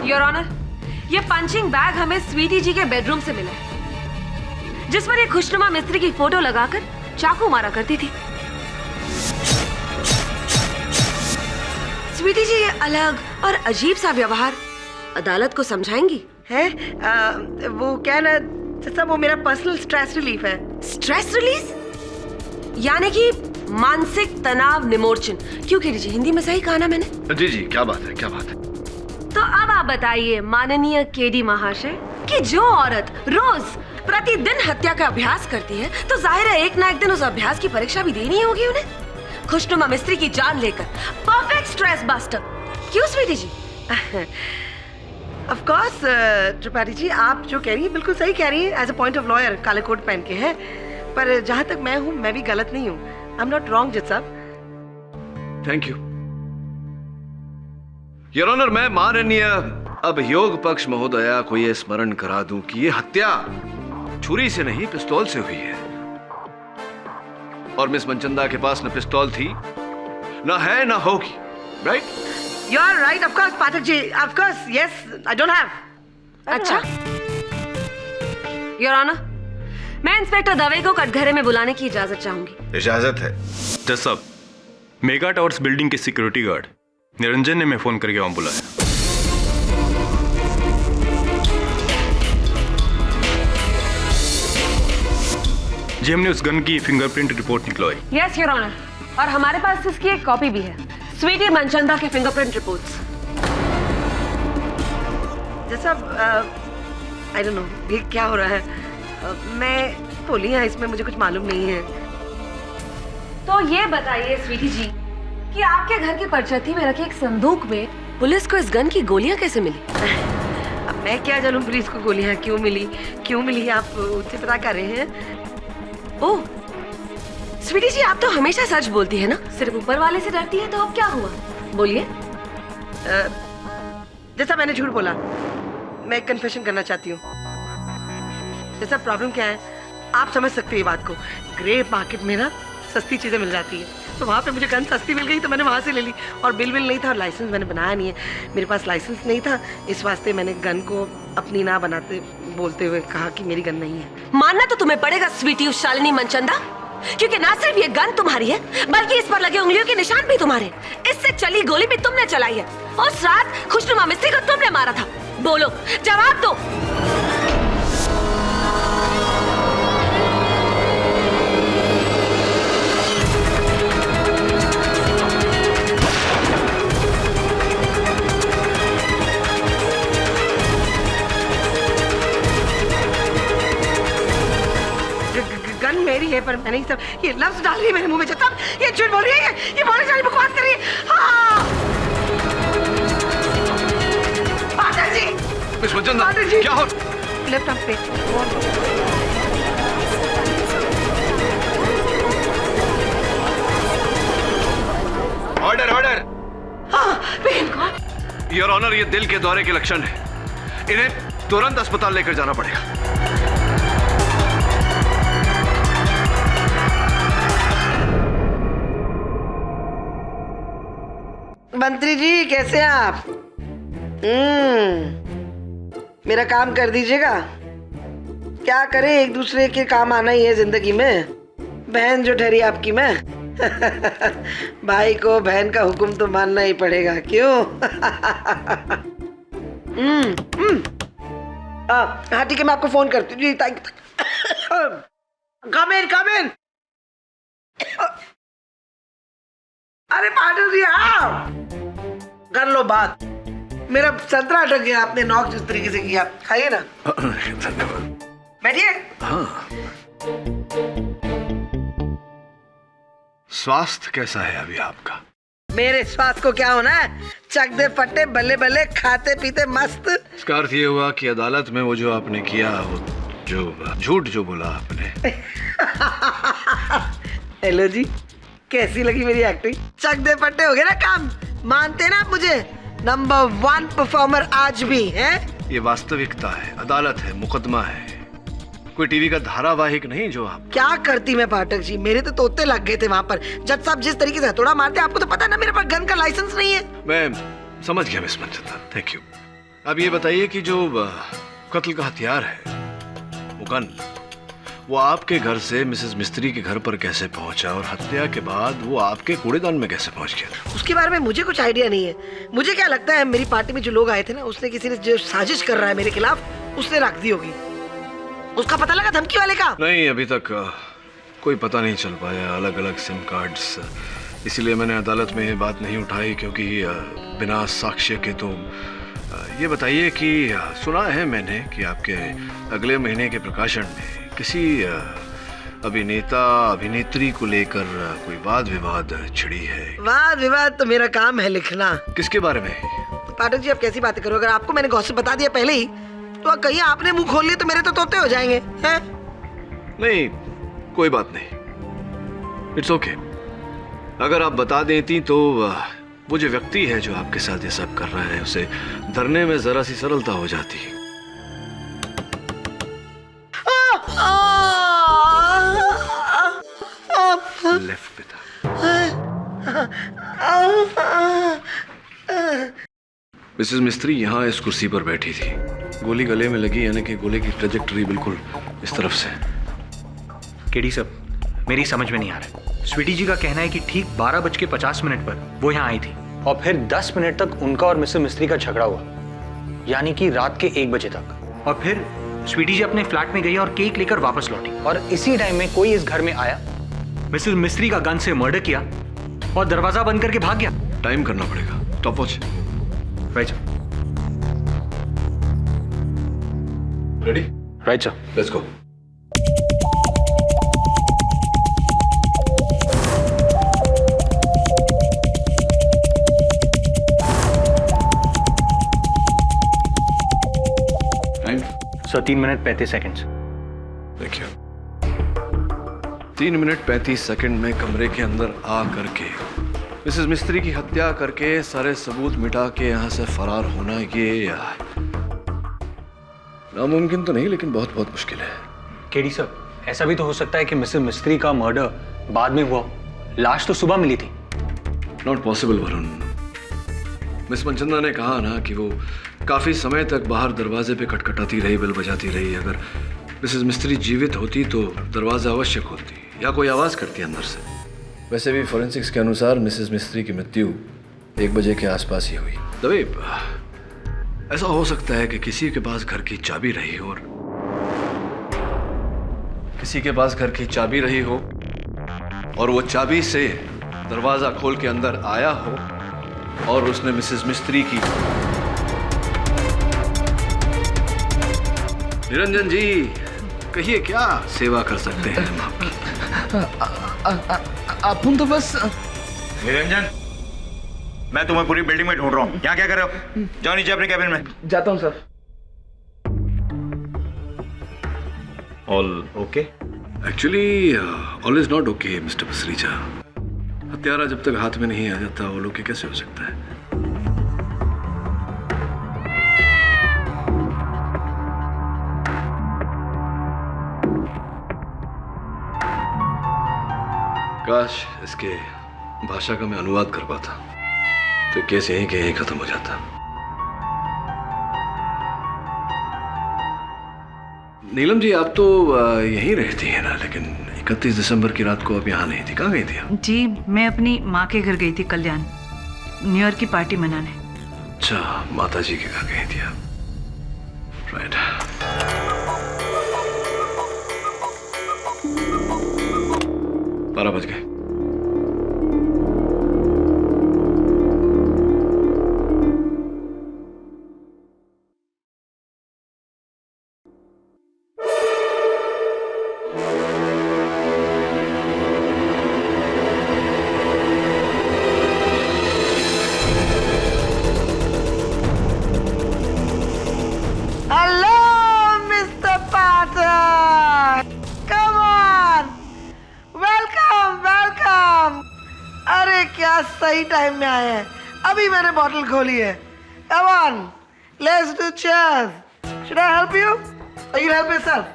योर ऑनर, ये पंचिंग बैग हमें स्वीटी जी के बेडरूम से मिला है, जिस पर ये खुशनुमा मिस्त्री की फोटो लगाकर चाकू मारा करती थी। स्वीटी जी ये अलग और अजीब सा व्यवहार अदालत को समझाएंगी? है वो क्या ना सब, वो मेरा पर्सनल स्ट्रेस रिलीफ है। स्ट्रेस रिलीज यानी कि मानसिक तनाव निमोर्चन। क्यों कह लीजिए, हिंदी में सही कहा ना मैंने? जी जी, क्या बात है, क्या बात है। तो अब आप बताइए माननीय केडी महाशय कि जो औरत रोज प्रतिदिन हत्या का अभ्यास करती है तो जाहिर है एक ना एक दिन उस अभ्यास की परीक्षा भी देनी होगी उन्हें। खुशनुमा मिस्त्री की जान लेकर परफेक्ट स्ट्रेस बस्टर, क्यों स्वीटी जी? ऑफ कोर्स त्रिपाठी जी, आप जो कह रही हैं बिल्कुल सही कह रही हैं। As a point of lawyer काले कोट पहन के हैं, पर जहां तक मैं हूं मैं भी गलत नहीं हूं। आई एम नॉट रॉन्ग जज साहब। Thank you your honour. मैं माननीय अभियोग पक्ष महोदया को यह स्मरण करा दूं कि यह हत्या छुरी से नहीं पिस्तौल से हुई है, और मिस मनचंदा के पास न पिस्तौल थी, न है, न होगी। Right? You are right of course Pathak ji, of course yes, I don't have. अच्छा योर ऑनर, मैं इंस्पेक्टर दवे को कटघरे में बुलाने की इजाजत चाहूंगी। इजाजत है। जज साहब, मेगा टावर्स बिल्डिंग के सिक्योरिटी गार्ड निरंजन ने मैं फोन करके वहां बुलाया। जी, हमने उस गन की फिंगरप्रिंट रिपोर्ट निकलवाई। यस योर ऑनर, और हमारे पास इसकी एक कॉपी भी है, स्वीटी मनचंदा के फिंगरप्रिंट रिपोर्ट्स। जैसा आई डोंट नो ये क्या हो रहा है। मैं बोली हाँ, इसमें मुझे कुछ मालूम नहीं है। तो ये बताइए स्वीटी जी कि आपके घर की परछत्ती में रखे एक संदूक में पुलिस को इस गन की गोलियां कैसे मिली? अब मैं क्या जानूं पुलिस को गोलियां क्यों मिली आप उससे पता कर रहे हैं? ओह स्वीटी जी, आप तो हमेशा सच बोलती है ना, सिर्फ ऊपर वाले से डरती है, तो अब क्या हुआ? बोलिए। जैसा मैंने झूठ बोला, मैं एक कन्फेशन करना चाहती हूँ। जैसा प्रॉब्लम क्या है आप समझ सकते हैं ये बात को। ग्रे मार्केट में ना सस्ती चीजें मिल जाती है, तो वहाँ पे मुझे गन सस्ती मिल गई तो मैंने वहाँ से ले ली, और बिल नहीं था और लाइसेंस मैंने बनाया नहीं है। मेरे पास लाइसेंस नहीं था, इस वास्ते मैंने गन को अपनी ना बनाते बोलते हुए कहा कि मेरी गन नहीं है। मानना तो तुम्हें पड़ेगा स्वीटी शालिनी मनचंदा, क्योंकि ना सिर्फ ये गन तुम्हारी है बल्कि इस पर लगे उंगलियों के निशान भी तुम्हारे। इससे चली गोली भी तुमने चलाई है, उस रात खुशनुमा मिस्त्री को तुमने मारा था। बोलो, जवाब दो। गन मेरी है, पर मैंने सब ये लफ्ज डाल रही है मेरे मुंह में। जब ये झूठ बोल रही है, ये बोलने वाली बकवास कर रही है। हाँ पाठक जी, मिस मनचंदा, क्या हो? लेफ्ट आर्म पे ऑर्डर ऑर्डर। हाँ योर ऑनर, ये दिल के दौरे के लक्षण है, इन्हें तुरंत अस्पताल लेकर जाना पड़ेगा। मंत्री जी कैसे हैं आप? मेरा काम कर दीजिएगा। क्या करें, एक दूसरे के काम आना ही है जिंदगी में। बहन जो ठहरी आपकी मैं भाई को बहन का हुक्म तो मानना ही पड़ेगा, क्यों? हाँ ठीक है, मैं आपको फोन करती हूँ जी। Thank you. कम इन। अरे पाठक जी आप कर लो बात। मेरा संतरा अटक गया, आपने नॉक जिस तरीके से किया। खाइए ना। धन्यवाद। बैठिए। हाँ, स्वास्थ्य कैसा है अभी आपका? मेरे स्वास्थ्य को क्या होना है, चक दे फटे बल्ले बल्ले, खाते पीते मस्त। इसका अर्थ ये हुआ कि अदालत में वो जो आपने किया, वो जो झूठ जो बोला आपने। हेलो जी, कैसी लगी मेरी एक्टिंग? चक दे फटे हो गया ना काम? मानते ना आप मुझे? नंबर 1 परफॉर्मर आज भी है। ये वास्तविकता है, अदालत है, मुकदमा है, कोई टीवी का धारावाहिक नहीं जो आप। क्या करती मैं पाठक जी, मेरे तो तोते लग गए थे वहाँ पर। जज साहब जिस तरीके से हथौड़ा मारते, आपको तो पता ना मेरे पास गन का लाइसेंस नहीं है। मैं समझ गया मिस मनचंदा, थैंक यू। अब ये बताइए कि जो कत्ल का हथियार है, वो गन, वो आपके घर से मिसेस मिस्त्री के घर पर कैसे पहुंचा, और हत्या के बाद वो आपके कूड़ेदान में कैसे पहुंच गया? उसके बारे में मुझे कुछ आइडिया नहीं है। मुझे क्या लगता है, मेरी पार्टी में जो लोग आए थे ना, उसने किसी ने जो साजिश कर रहा है मेरे खिलाफ, उसने रख दी होगी। उसका पता लगा धमकी वाले का? नहीं, अभी तक कोई पता नहीं चल पाया। अलग अलग सिम कार्ड्स, इसीलिए मैंने अदालत में ये बात नहीं उठाई, क्योंकि बिना साक्ष्य के। तो ये बताइए कि सुना है मैंने कि आपके अगले महीने के प्रकाशन में किसी अभिनेता अभिनेत्री को लेकर कोई वाद विवाद छिड़ी है। वाद विवाद तो मेरा काम है लिखना। किसके बारे में? पाठक जी आप कैसी बातें करो, अगर आपको मैंने गॉसिप बता दिया पहले ही तो कहीं आपने मुंह खोल लिया तो मेरे तो तोते हो जाएंगे हैं? नहीं, कोई बात नहीं, इट्स ओके। अगर आप बता देती तो वो जो व्यक्ति है जो आपके साथ ये सब कर रहा है उसे धरने में जरा सी सरलता हो जाती। लेफ्ट पिता। मिसेस मिस्त्री यहाँ इस कुर्सी पर बैठी थी, गोली गले में लगी, यानी कि गोली की ट्रेजेक्टरी बिल्कुल इस तरफ से। केडी साहब, मेरी समझ में नहीं आ रहा। स्वीटी जी का कहना है कि ठीक 12:50 पर वो यहाँ आई थी और फिर 10 मिनट तक उनका और मिसेस मिस्त्री का झगड़ा हुआ, यानी कि रात के 1 बजे तक। और फिर स्वीटी जी अपने फ्लैट में गई और केक लेकर वापस लौटी और इसी टाइम में कोई इस घर में आया, मिसेस मिस्त्री का गन से मर्डर किया और दरवाजा बंद करके भाग गया। टाइम करना पड़ेगा। Top watch right sir. Ready? Right sir. Let's go. Sir 3 minute 35 second. देखिए 3 मिनट 35 सेकंड में कमरे के अंदर आ करके मिसेस मिस्त्री की हत्या करके सारे सबूत मिटा के यहाँ से फरार होना, ये नामुमकिन तो नहीं लेकिन बहुत बहुत मुश्किल है। केडी सर, ऐसा भी तो हो सकता है कि मिसेस मिस्त्री का मर्डर बाद में हुआ, लाश तो सुबह मिली थी। Not possible Varun. Miss Manchanda ने कहा ना कि वो काफी समय तक बाहर दरवाजे पे खटखटाती रही, बेल बजाती रही। अगर मिसेस मिस्त्री जीवित होती तो दरवाजा अवश्य खोलती या कोई आवाज करती अंदर से। वैसे भी फोरेंसिक्स के अनुसार मिसेस मिस्त्री की मृत्यु 1 बजे के आसपास ही हुई। दबे ऐसा हो सकता है कि किसी के पास घर की चाबी रही हो, किसी के पास घर की चाबी रही हो और वो चाबी से दरवाजा खोल के अंदर आया हो और उसने मिसेस मिस्त्री की। निरंजन जी कहिए, क्या सेवा कर सकते हैं हम आपकी? अपन तो बस। निरंजन, मैं तुम्हें पूरी बिल्डिंग में ढूंढ रहा हूँ, यहाँ क्या कर रहे हो? जाओ नीचे अपने कैबिन में। जाता हूँ sir. All okay? Actually all is not okay mister Pasricha. हत्यारा जब तक हाथ में नहीं आ जाता वो लोग कैसे हो सकता है? काश इसके भाषा का मैं अनुवाद कर पाता तो केस यहीं के यहीं खत्म हो जाता। नीलम जी आप तो यहीं रहती हैं ना, लेकिन 31 दिसंबर की रात को आप यहाँ नहीं थी, कहाँ गई थी आप? जी मैं अपनी माँ के घर गई थी कल्याण, न्यू ईयर की पार्टी मनाने। अच्छा, माता जी के घर गई थी आप। राइट। 12 बज गए। सही टाइम में आए हैं, अभी मैंने बॉटल खोली है। Come on, let's do cheers. Should I help you? Or you help yourself?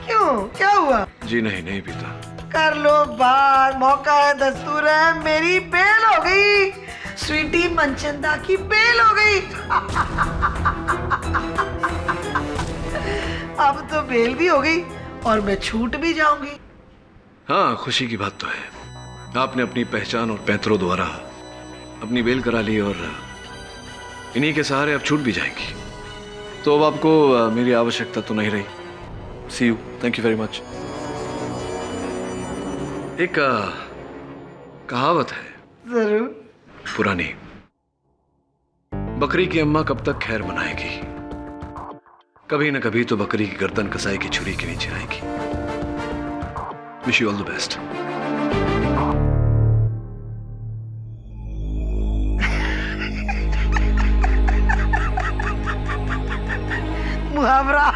क्यों? क्या हुआ? जी नहीं, नहीं पीता। कर लो बात, मौका है, दस्तूर है। मेरी बेल हो गई, स्वीटी मनचंदा की बेल हो गई। अब तो बेल भी हो गई और मैं छूट भी जाऊंगी। हाँ, खुशी की बात तो है। आपने अपनी पहचान और पैंतरों द्वारा अपनी बेल करा ली और इन्हीं के सहारे अब छूट भी जाएंगी। तो अब आपको मेरी आवश्यकता तो नहीं रही। See you, thank you very much. एक कहावत है, जरूर, पुरानी, बकरी की अम्मा कब तक खैर मनाएगी, कभी न कभी तो बकरी की गर्दन कसाई की छुरी के नीचे आएगी। Wish you all the best. मुहावरा।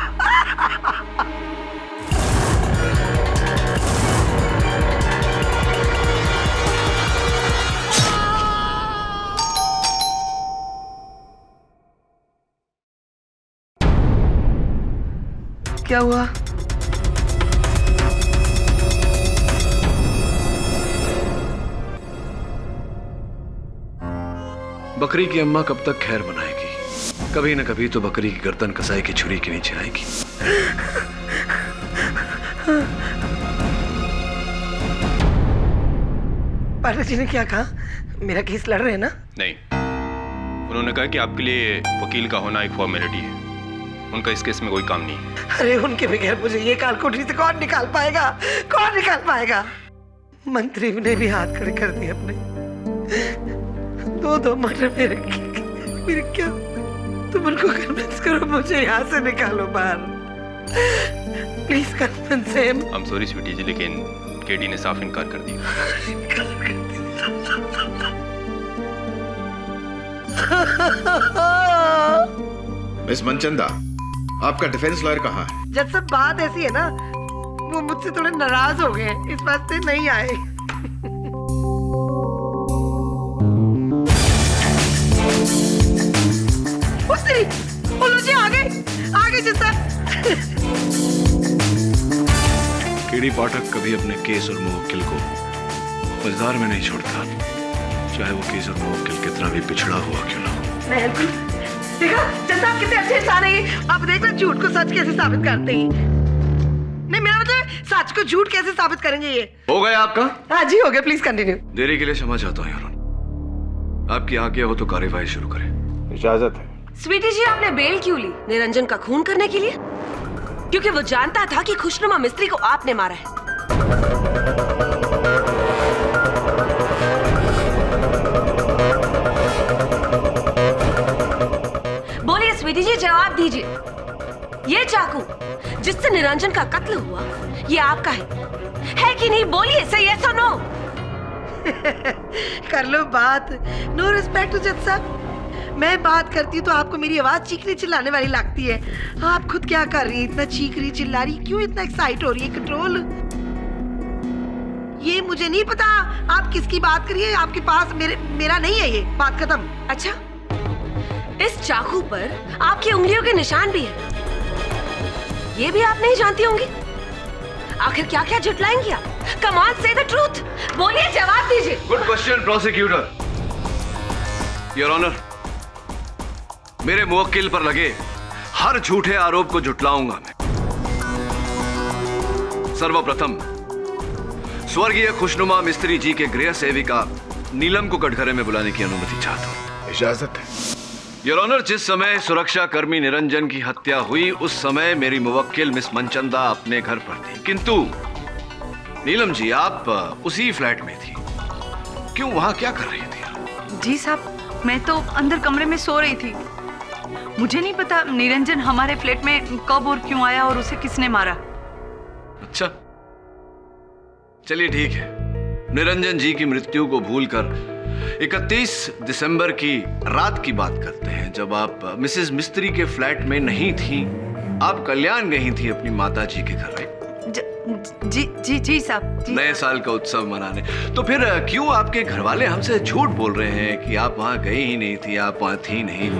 क्या हुआ? बकरी की अम्मा कब तक खैर बनाएगी? कभी न कभी तो बकरी की गर्दन कसाई की छुरी के नीचे आएगी। पाठक जी ने क्या कहा? मेरा केस लड़ रहे हैं ना? नहीं, उन्होंने कहा कि आपके लिए वकील का होना एक फॉर्मेलिटी है। उनका इस केस में कोई काम नहीं है। अरे उनके बगैर मुझे ये कालकोठरी से कौन निकाल पाएगा? कौन निकाल पाएगा? मंत्री ने भी हाथ खड़े कर दिए अपने। दो मर्डर मेरे क्या? तुम उनको कन्विंस करो, मुझे यहाँ से निकालो बाहर। Please convince him. I'm sorry Sweety ji, लेकिन केडी ने साफ इनकार कर दिया। मिस मनचंदा, आपका डिफेंस लॉयर कहाँ है? जब सब बात ऐसी है ना, वो मुझसे थोड़े नाराज हो गए, इस बात से नहीं आए। आगे जिसका केडी पाठक कभी अपने केस और मुवक्किल को मजेदार में नहीं छोड़ता, चाहे वो केस और मुवक्किल कितना भी पिछड़ा हुआ क्यों ना हो। देखा जनता, आप कितने अच्छे इंसान हैं। आप देख रहे झूठ को सच कैसे साबित करते हैं। नहीं, मेरा मतलब सच को झूठ कैसे साबित करेंगे। ये हो गया आपका? हाँ जी, हो गया। Please continue. देरी के लिए क्षमा चाहता हूँ यार। आपकी आज्ञा हो तो कार्यवाही शुरू करें। इजाजत है। स्वीटी जी, आपने बेल क्यों ली? निरंजन का खून करने के लिए? क्योंकि वो जानता था कि खुशनुमा मिस्त्री को आपने मारा है। बोलिए स्वीटी जी, जवाब दीजिए। ये चाकू जिससे निरंजन का कत्ल हुआ, ये आपका है कि नहीं? बोलिए, सही yes or no? कर लो बात। नो रिस्पेक्ट टू जज साहब। मैं बात करती हूँ तो आपको मेरी आवाज चीखने चिल्लाने वाली लगती है। आप खुद क्या कर रही हैं? इतना चीख रही, चिल्ला रही, क्यों इतना एक्साइट हो रही है? कंट्रोल। ये मुझे नहीं पता आप किसकी बात करिए। आपके पास मेरा नहीं है ये। बात खत्म। अच्छा, इस चाकू पर आपकी उंगलियों के निशान भी है, ये भी आप नहीं जानती होंगी। आखिर क्या क्या झुटलाएंगी आप? Come on, say the truth. बोलिए, जवाब दीजिए। Good question prosecutor. Your honour, मेरे मुवक्किल पर लगे हर झूठे आरोप को झुटलाऊंगा मैं। सर्वप्रथम स्वर्गीय खुशनुमा मिस्त्री जी के गृह सेविका नीलम को कटघरे में बुलाने की अनुमति चाहता हूं। इजाजत है। योर ऑनर, जिस समय सुरक्षा कर्मी निरंजन की हत्या हुई, उस समय मेरी मुवक्किल मिस मनचंदा अपने घर पर थी, किंतु नीलम जी आप उसी फ्लैट में थी। क्यों, वहां क्या कर रही थी? जी साहब, मैं तो अंदर कमरे में सो रही थी। मुझे नहीं पता निरंजन हमारे फ्लैट में कब और क्यों आया और उसे किसने मारा। अच्छा, चलिए ठीक है। निरंजन जी की मृत्यु को भूलकर 31 दिसंबर की रात की बात करते हैं, जब आप मिसेस मिस्त्री के फ्लैट में नहीं थी, आप कल्याण गई थी अपनी माता जी के घर में। जी साहब। नए साल का उत्सव मनाने। तो फिर क्यों आपके घर वाले हमसे झूठ बोल रहे हैं कि आप वहां गई ही नहीं थी, आप वहां थी नहीं?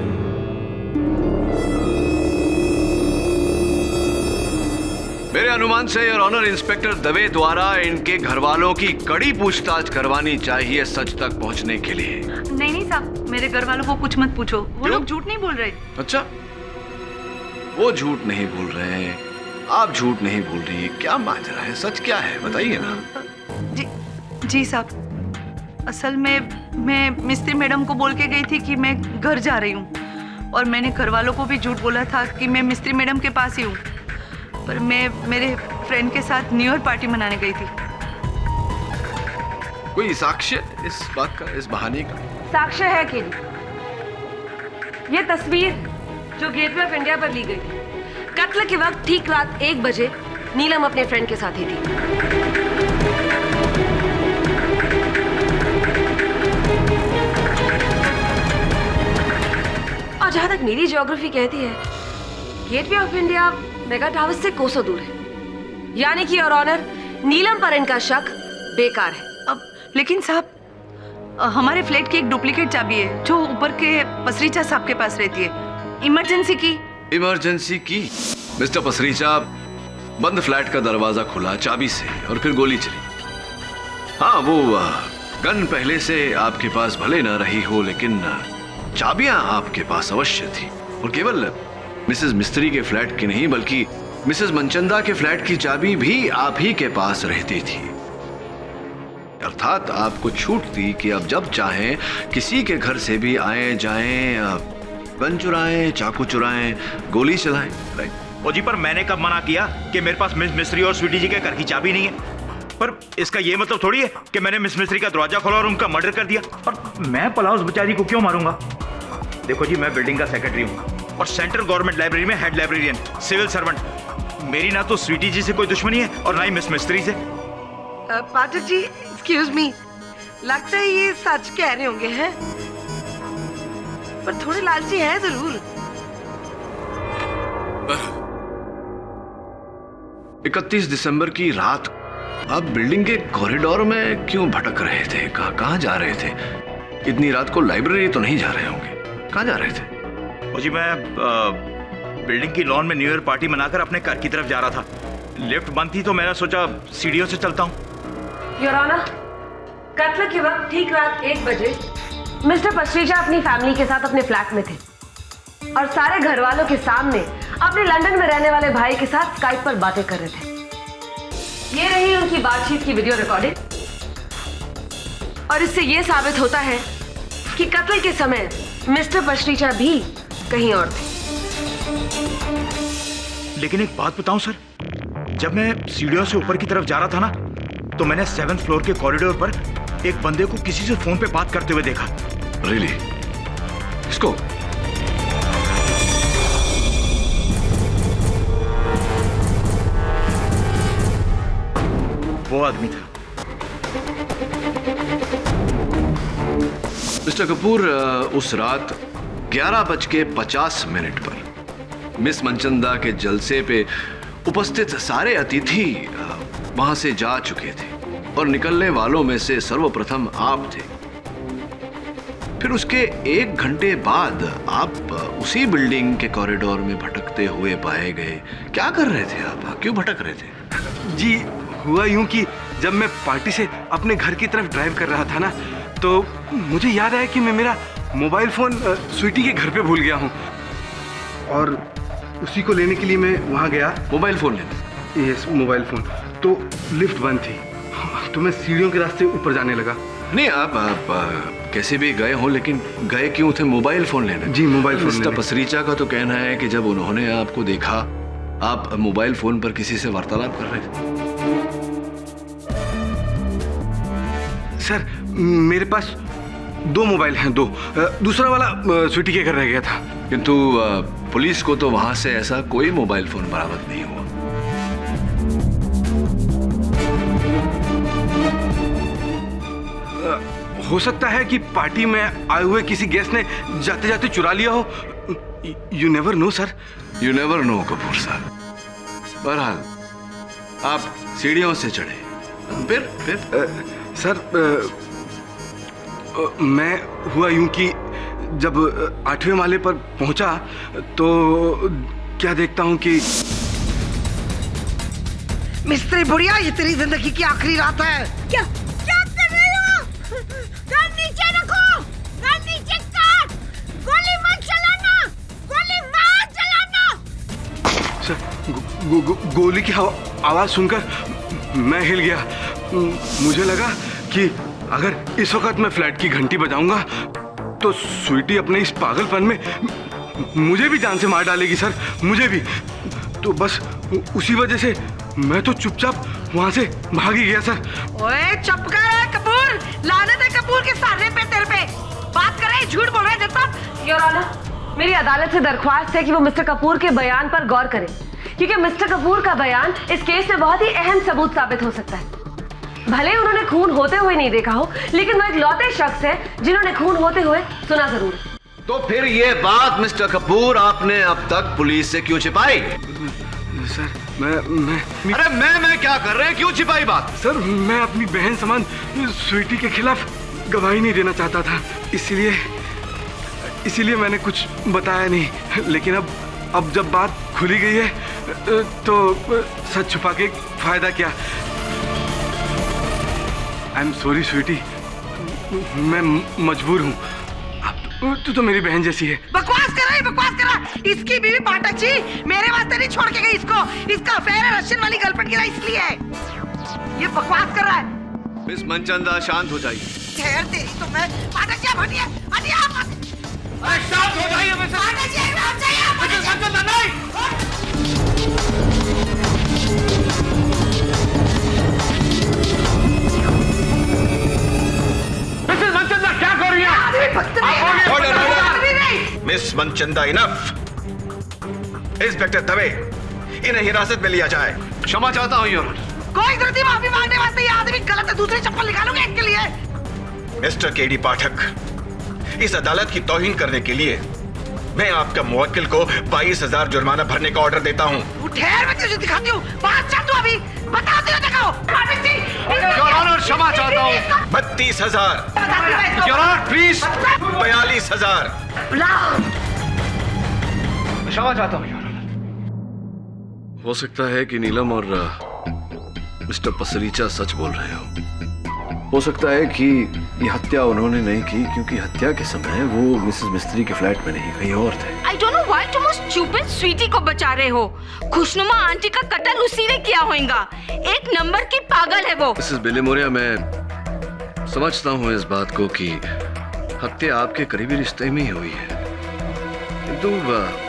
मेरे अनुमान से योर ऑनर, इंस्पेक्टर दवे द्वारा इनके घर वालों की कड़ी पूछताछ करवानी चाहिए सच तक पहुंचने के लिए। नहीं साहब, मेरे घर वालों को कुछ मत पूछो, वो लोग झूठ नहीं बोल रहे। अच्छा, वो झूठ नहीं बोल रहे हैं, आप झूठ नहीं बोल रही, क्या माजरा है? सच क्या है, बताइए ना। जी साहब, असल में मैं मिस्त्री मैडम को बोल के गई थी कि मैं घर जा रही हूँ, और मैंने घर वालों को भी झूठ बोला था कि मैं मिस्त्री मैडम के पास ही हूँ, पर मैं मेरे फ्रेंड के साथ न्यू ईयर पार्टी मनाने गई थी। कोई साक्ष्य इस बात का, इस बहाने का? साक्ष्य है कि ये तस्वीर जो गेटवे ऑफ इंडिया पर ली गई थी, कत्ल के वक्त ठीक रात 1 बजे नीलम अपने फ्रेंड के साथ ही थी। जहां तक मेरी ज्योग्राफी कहती है, gateway of India mega tower से कोसों दूर है। यानी कि योर ऑनर, नीलम पर इनका शक बेकार है। अब लेकिन साहब, हमारे फ्लैट की एक डुप्लीकेट चाबी है जो ऊपर के पसरीचा साहब के पास रहती है। इमरजेंसी की मिस्टर पसरीचा, बंद फ्लैट का दरवाजा खुला चाबी से और फिर गोली चली। हाँ, वो गन पहले से आपके पास भले ना रही हो, लेकिन चाबियां आपके पास अवश्य थी। और केवल मिसेस मिस्त्री के फ्लैट की नहीं, बल्कि मिसेस मनचंदा के फ्लैट की चाबी भी आप ही के पास रहती थी। अर्थात आपको छूट थी कि आप जब चाहें किसी के घर से भी आए जाएं, गन चुराएं, चाकू चुराएं, गोली चलाएं। राइट। ओ जी, पर मैंने कब मना किया कि मेरे पास मिस मिस्त्री और स्वीटी जी के घर की चाबी नहीं है? पर इसका ये मतलब थोड़ी है कि मैंने मिस मिस्त्री का दरवाजा खोला और उनका मर्डर कर दिया। और मैं पलाउस बेचारी को क्यों मारूंगा? देखो जी, मैं बिल्डिंग का सेक्रेटरी हूँ और सेंट्रल गवर्नमेंट लाइब्रेरी में हेड लाइब्रेरियन, सिविल सर्वेंट। मेरी ना तो स्वीटी जी से कोई दुश्मनी है और ना ही मिस मिस्त्री से। पाठक जी, एक्सक्यूज मी, लगता है ये सच कह रहे होंगे हैं, पर थोड़े लालची हैं जरूर। 31 दिसंबर की रात आप बिल्डिंग के कॉरिडोर में क्यों भटक रहे थे? कहाँ जा रहे थे? इतनी रात को लाइब्रेरी तो नहीं जा रहे होंगे, कहाँ जा रहे थे? ओ जी, मैं बिल्डिंग की लॉन में न्यू ईयर पार्टी मनाकर अपने घर की तरफ जा रहा था। लिफ्ट बंद थी तो मैंने सोचा सीढ़ियों से चलता हूँ। योर ऑनर, कत्ल के वक्त ठीक रात 1 बजे मिस्टर पसरीचा अपनी फैमिली के साथ अपने फ्लैट में थे और सारे घर वालों के सामने अपने लंदन में रहने वाले भाई के साथ स्काइप पर बातें कर रहे थे। ये रही उनकी बातचीत की वीडियो रिकॉर्डिंग और इससे ये साबित होता है कि कत्ल के समय मिस्टर पसरीचा भी कहीं और थे। लेकिन एक बात बताऊं सर, जब मैं सीढ़ियों से ऊपर की तरफ जा रहा था ना, तो मैंने 7th फ्लोर के कॉरिडोर पर एक बंदे को किसी से फोन पे बात करते हुए देखा। रियली? इसको? वो आदमी था। मिस्टर कपूर, उस रात 11:50 पर मिस मनचंदा के जलसे पे उपस्थित सारे अतिथि वहां से जा चुके थे और निकलने वालों में से सर्वप्रथम आप थे। फिर उसके 1 घंटे बाद आप उसी बिल्डिंग के कॉरिडोर में भटकते हुए पाए गए। क्या कर रहे थे आप? क्यों भटक रहे थे? जी, हुआ यूं कि जब मैं पार्टी से अपने घर की तरफ ड्राइव कर रहा था ना, तो मुझे याद आया कि मैं मेरा मोबाइल फ़ोन स्वीटी के घर पे भूल गया हूँ और उसी को लेने के लिए मैं वहाँ गया। मोबाइल फ़ोन लेने? Yes, mobile phone. तो लिफ्ट बंद थी तो मैं सीढ़ियों के रास्ते ऊपर जाने लगा। नहीं, आप कैसे भी गए हो, लेकिन गए क्यों थे मोबाइल फ़ोन लेने? जी, मोबाइल फ़ोन। मिस्टर पसरीचा का तो कहना है कि जब उन्होंने आपको देखा, आप मोबाइल फ़ोन पर किसी से वार्तालाप कर रहे थे। सर, मेरे पास 2 मोबाइल हैं, 2। दूसरा वाला स्वीटी के घर रह गया था। किंतु पुलिस को तो वहां से ऐसा कोई मोबाइल फोन बरामद नहीं हुआ। हो सकता है कि पार्टी में आए हुए किसी गेस्ट ने जाते जाते चुरा लिया हो। You never know sir. You never know Kapoor साहब। बहरहाल आप सीढ़ियों से चढ़े, फिर सर, मैं हुआ यूं कि जब 8वें माले पर पहुंचा तो क्या देखता हूं कि मिस्त्री बुढ़िया, ये तेरी जिंदगी की आखिरी रात है। क्या कर रहे हो? गन नीचे रखो, गन नीचे कर, गोली मत चलाना, गोली मत चलाना। सर, गोली की आवाज सुनकर मैं हिल गया। मुझे लगा कि अगर इस वक्त मैं फ्लैट की घंटी बजाऊंगा तो स्वीटी अपने इस पागलपन में मुझे भी जान से मार डालेगी सर, मुझे भी। तो बस उसी वजह से मैं तो चुपचाप वहां से भाग ही गया सर। ओए चुप कर कपूर, लानत है कपूर के सारे पे तेरे पे। बात कर रहे, झूठ बोल रहे हैं जब। योर ऑनर, मेरी अदालत से दरख्वास्त है कि वो मिस्टर कपूर के बयान पर गौर करें, क्योंकि मिस्टर कपूर का बयान इस केस में बहुत ही अहम सबूत साबित हो सकता है। भले उन्होंने खून होते हुए नहीं देखा हो, लेकिन वो एक लौते शख्स है जिन्होंने खून होते हुए सुना जरूर। तो फिर ये बात मिस्टर कपूर आपने अब तक पुलिस से क्यों छिपाई? सर मैं अरे मैं क्या कर रहे हैं, क्यों छिपाई बात? सर मैं अपनी बहन समान स्वीटी के खिलाफ गवाही नहीं देना चाहता था, इसीलिए मैंने कुछ बताया नहीं। लेकिन अब जब बात खुली गई है तो सच छुपा के फायदा क्या। आई एम सॉरी स्वीटी, मैं मजबूर हूँ। तू तो मेरी बहन जैसी है। बकवास कर रहा है। इसकी बीवी पाठक जी मेरे वास्ते नहीं छोड़ के गई इसको। इसका अफेयर है रशियन वाली गर्लफ्रेंड के लिए, इसलिए ये बकवास कर रहा है। मिस मनचंदा शांत हो जाइए। ठहर तेरी तो मैं पाठक जी हटिए। अरे शांत हो जाइए पाठक जी मिसेस मनचंदा नहीं। मिसेस मनचंदा क्या कर रही है? Miss Manchanda enough. Inspector Dave, इन्हें हिरासत में लिया जाए। क्षमा चाहता हूँ योर। कोई जरूरत नहीं माफी मांगने वास्ते। ये आदमी गलत है, दूसरी चप्पल निकालूंगा इसके लिए। मिस्टर केडी पाठक, इस अदालत की तौहीन करने के लिए मैं आपका मुवक्किल को 22,000 जुर्माना भरने का ऑर्डर देता हूँ। ठहर, मैं तुझे दिखाती हूँ। बात चल तू अभी बताओ, दिखाओ। योर ऑनर क्षमा चाहता हूँ। 32,000। Your honour please. 42,000। क्षमा चाहता हूँ योर ऑनर। हो सकता है कि नीलम और मिस्टर पसरीचा सच बोल रहे हो सकता है कि ये हत्या उन्होंने नहीं की क्योंकि हत्या के समय वो मिसेस मिस्त्री के फ्लैट में नहीं, कहीं और थे। I don't know why तुम उस stupid स्वीटी को बचा रहे हो। खुशनुमा आंटी का कत्ल उसी ने किया होगा। एक नंबर की पागल है वो। मिसेस बिलेमोरिया, मैं समझता हूँ इस बात को कि हत्या आपके करीबी रिश्ते में ही हुई है, किंतु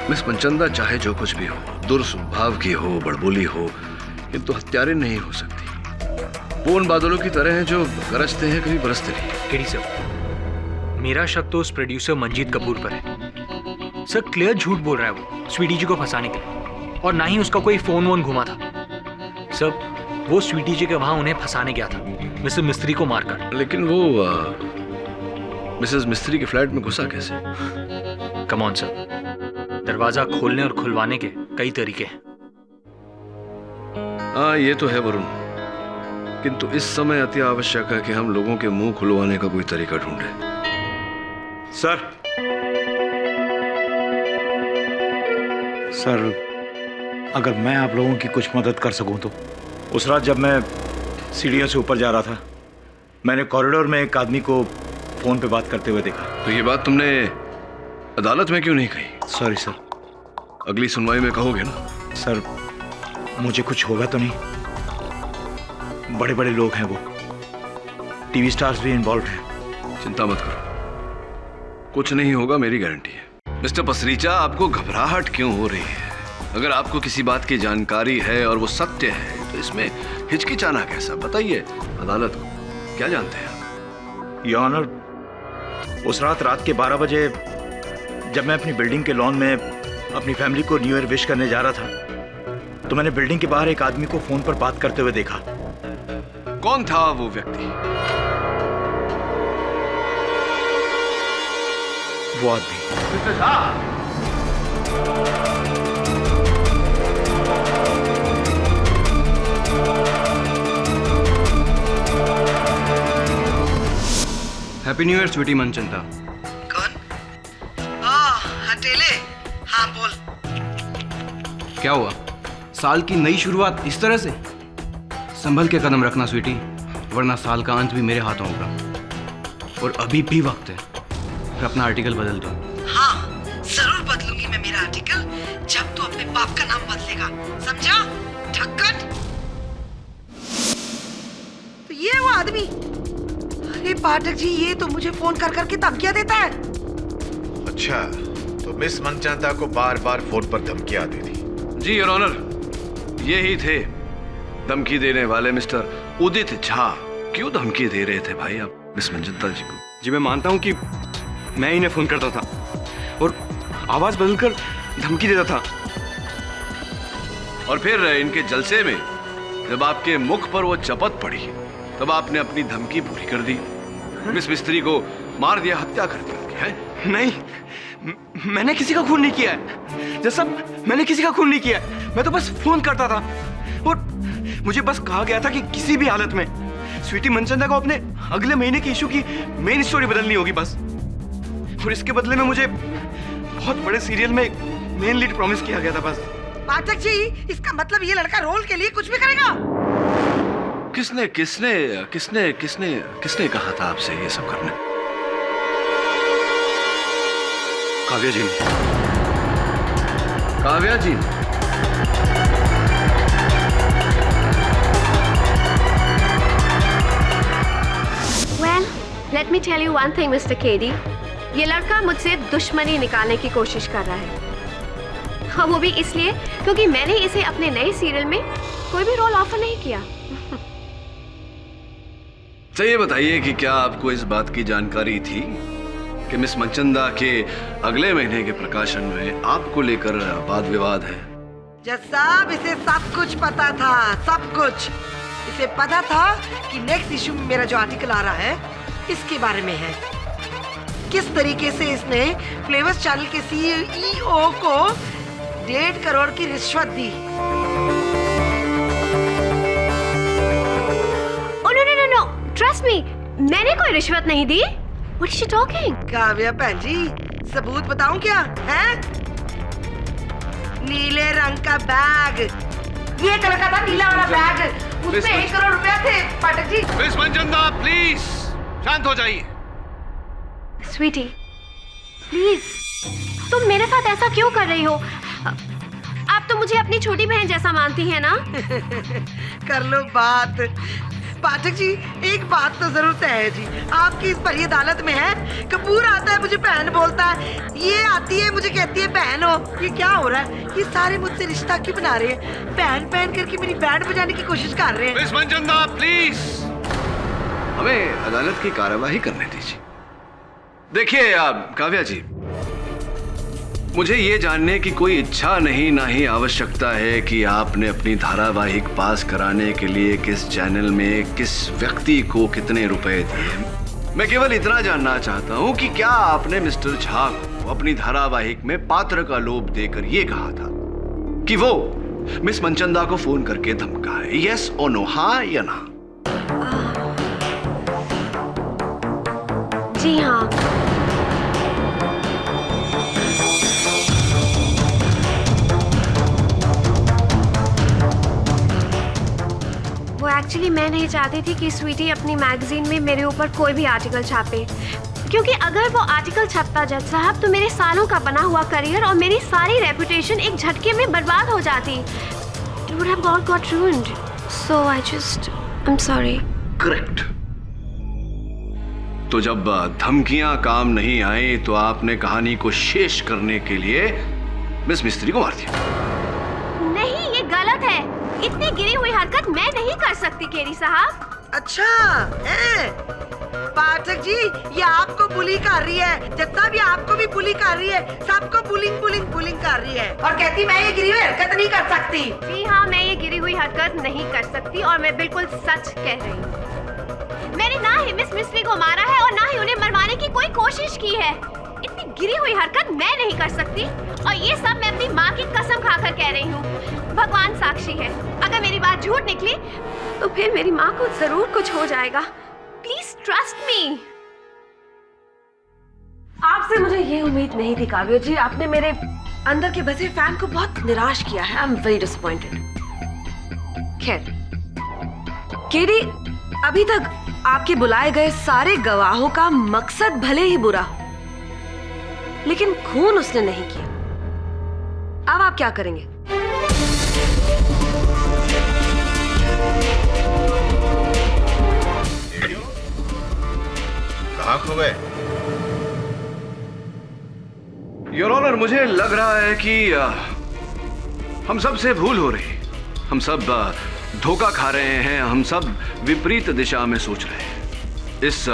मिस मनचंदा चाहे जो कुछ भी हो, दुर्स्वभाव की हो, बड़बोली हो, किंतु हत्यारे नहीं हो सकती। वो उन बादलों की तरह हैं जो गरजते हैं कभी बरसते नहीं। केडी सर, मेरा शक तो उस प्रोड्यूसर मंजीत कपूर पर है। सर क्लियर झूठ बोल रहा है वो स्वीटी जी को फंसाने के लिए, और ना ही उसका कोई फोन वोन घुमा था। सर वो स्वीटी जी के वहां उन्हें फंसाने गया था, मिसेस मिस्त्री को मारकर। लेकिन वो मिसेस मिस्त्री के फ्लैट में घुसा कैसे? कम ऑन सर, दरवाजा खोलने और खुलवाने के कई तरीके हैं। हाँ ये तो है वरुण, किंतु इस समय अति आवश्यक है कि हम लोगों के मुंह खुलवाने का कोई तरीका ढूंढे। सर अगर मैं आप लोगों की कुछ मदद कर सकूं तो। उस रात जब मैं सीढ़ियों से ऊपर जा रहा था, मैंने कॉरिडोर में एक आदमी को फोन पे बात करते हुए देखा। तो ये बात तुमने अदालत में क्यों नहीं कही? Sorry sir. अगली सुनवाई में कहोगे ना? सर मुझे कुछ होगा तो नहीं? बड़े बड़े लोग हैं वो, टीवी स्टार्स भी इन्वॉल्व हैं। चिंता मत करो, कुछ नहीं होगा, मेरी गारंटी है। मिस्टर पसरीचा, आपको घबराहट क्यों हो रही है? अगर आपको किसी बात की जानकारी है और वो सत्य है तो इसमें हिचकिचाना कैसा? बताइए अदालत को, क्या जानते हैं? योर ऑनर, उस रात के 12 बजे जब मैं अपनी बिल्डिंग के लॉन में अपनी फैमिली को न्यू ईयर विश करने जा रहा था तो मैंने बिल्डिंग के बाहर एक आदमी को फोन पर बात करते हुए देखा। कौन था वो व्यक्ति? वो आदमी। Happy new year Sweety Manchanda. कौन? हटेले। हाँ बोल। क्या हुआ? साल की नई शुरुआत इस तरह से? संभल के कदम रखना स्वीटी, वरना साल का अंत भी मेरे हाथों होगा। और अभी भी वक्त है, फिर अपना आर्टिकल बदल दो। हाँ जरूर बदलूंगी मैं मेरा आर्टिकल, जब तू अपने बाप का नाम बदलेगा, समझा? ठक्कट। तो ये वो आदमी। अरे पाठक जी, ये तो मुझे फोन कर करके धमकियां देता है। अच्छा, तो मिस मनचंदा को बार बार फोन पर धमकियां आती थी? जी योर ऑनर, ये ही थे धमकी देने वाले मिस्टर उदित झा। क्यों धमकी दे रहे थे भाई आप मिस मनचंदा जी को? जी मैं मानता हूँ कि मैं इन्हें फोन करता था और आवाज बदलकर धमकी देता था, और फिर इनके जलसे में जब आपके मुख पर वो चपत पड़ी तब आपने अपनी धमकी पूरी कर दी, मिस मिस्त्री को मार दिया, हत्या कर दी उनकी, है? नहीं, मैंने किसी का खून नहीं किया है जज साहब, मैंने किसी का खून नहीं किया है। मैं तो बस फोन करता था और मुझे बस कहा गया था कि किसी भी हालत में स्वीटी मनचंदा को अपने अगले महीने की इशू की मेन स्टोरी बदलनी होगी बस। और इसके बदले में मुझे बहुत बड़े सीरियल में मेन लीड प्रॉमिस किया गया था बस। पाठक जी, इसका मतलब ये लड़का रोल के लिए कुछ भी करेगा? किसने किसने किसने किसने किसने कहा था आपसे ये सब करने? काव्या जी ने। काव्या जी ने। Well, let me tell you one thing, Mr. Kedi. ये लड़का मुझसे दुश्मनी निकालने की कोशिश कर रहा है। हाँ, वो भी इसलिए क्योंकि मैंने इसे अपने नए सीरियल में कोई भी रोल ऑफर नहीं किया। तो ये बताइए कि क्या आपको इस बात की जानकारी थी कि मिस मनचंदा के अगले महीने के प्रकाशन में आपको लेकर वाद विवाद है? जज साहब, इसे सब कुछ पता था, सब कुछ। इसे पता था कि नेक्स्ट इशू में मेरा जो आर्टिकल आ रहा है इसके बारे में है। किस तरीके से इसने फ्लेवर्स चैनल के सीईओ को 1.5 करोड़ की रिश्वत दी। नो, ट्रस्ट मी, मैंने कोई रिश्वत नहीं दी। What is she talking? Kavya बहन जी, सबूत बताऊं क्या है? नीले रंग का बैग, ये कलर का था नीला वाला बैग, उसमें 1 करोड़ रुपया थे। पाठक जी, मिस मनचंदा प्लीज शांत हो जाइए। स्वीटी, प्लीज, तुम मेरे साथ ऐसा क्यों कर रही हो? आप तो मुझे अपनी छोटी बहन जैसा मानती है ना? कर लो बात। पाठक जी, एक बात तो जरूर तय है जी, आपकी इस बड़ी अदालत में है। कपूर आता है मुझे बहन बोलता है, ये आती है मुझे कहती है बहन हो। ये क्या हो रहा है? ये सारे मुझसे रिश्ता क्यों बना रहे हैं? बहन बहन करके मेरी बैंड बजाने की कोशिश कर रहे हैं। मिस मनचंदा प्लीज, हमें अदालत की कार्यवाही करने दीजिए। देखिए काव्या जी, मुझे ये जानने की कोई इच्छा नहीं, ना ही आवश्यकता है कि आपने अपनी धारावाहिक पास कराने के लिए किस चैनल में किस व्यक्ति को कितने रुपए दिए। मैं केवल इतना जानना चाहता हूं कि क्या आपने मिस्टर झा को अपनी धारावाहिक में पात्र का लोभ देकर यह कहा था कि वो मिस मनचंदा को फोन करके धमकाए? यस और नो, हाँ या ना? जी हाँ। वो एक्चुअली मैं नहीं चाहती थी कि स्वीटी अपनी मैगजीन में मेरे ऊपर कोई भी आर्टिकल छापे, क्योंकि अगर वो आर्टिकल छपता जज साहब तो मेरे सालों का बना हुआ करियर और मेरी सारी रेपुटेशन एक झटके में बर्बाद हो जाती। It would have all got ruined. So I'm sorry. Correct. तो जब धमकियां काम नहीं आई तो आपने कहानी को शेष करने के लिए मिस मिस्त्री को मार दिया। नहीं, ये गलत है। इतनी गिरी हुई हरकत मैं नहीं कर सकती केरी साहब। अच्छा है पाठक जी, ये आपको बुली कर रही है, जत्ता भी आपको भी बुली कर रही है, सबको बुलिंग बुलिंग बुलिंग कर रही है और कहती मैं ये गिरी हुई हरकत नहीं कर सकती। जी हाँ, मैं ये गिरी हुई हरकत नहीं कर सकती और मैं बिल्कुल सच कह रही हूँ। मैंने ना ही मिस मिस्त्री को मारा है और ना ही उन्हें मरवाने की कोई कोशिश की है। इतनी गिरी हुई हरकत मैं नहीं कर सकती और ये सब मैं अपनी माँ की कसम खाकर कह रही हूँ। भगवान साक्षी है, अगर मेरी बात झूठ निकली तो फिर मेरी माँ को जरूर कुछ हो जाएगा। Please trust me. आपसे मुझे ये उम्मीद नहीं थी काव्या जी, आपने मेरे अंदर के बसे फैन को बहुत निराश किया है। I am very disappointed. खैर केडी, अभी तक आपके बुलाए गए सारे गवाहों का मकसद भले ही बुरा, लेकिन खून उसने नहीं किया। अब आप क्या करेंगे? कहाँ खो गए? योर ऑनर, मुझे लग रहा है कि हम सब से भूल हो रही, हम सब धोखा खा रहे हैं, हम सब विपरीत दिशा में सोच रहे हैं। इस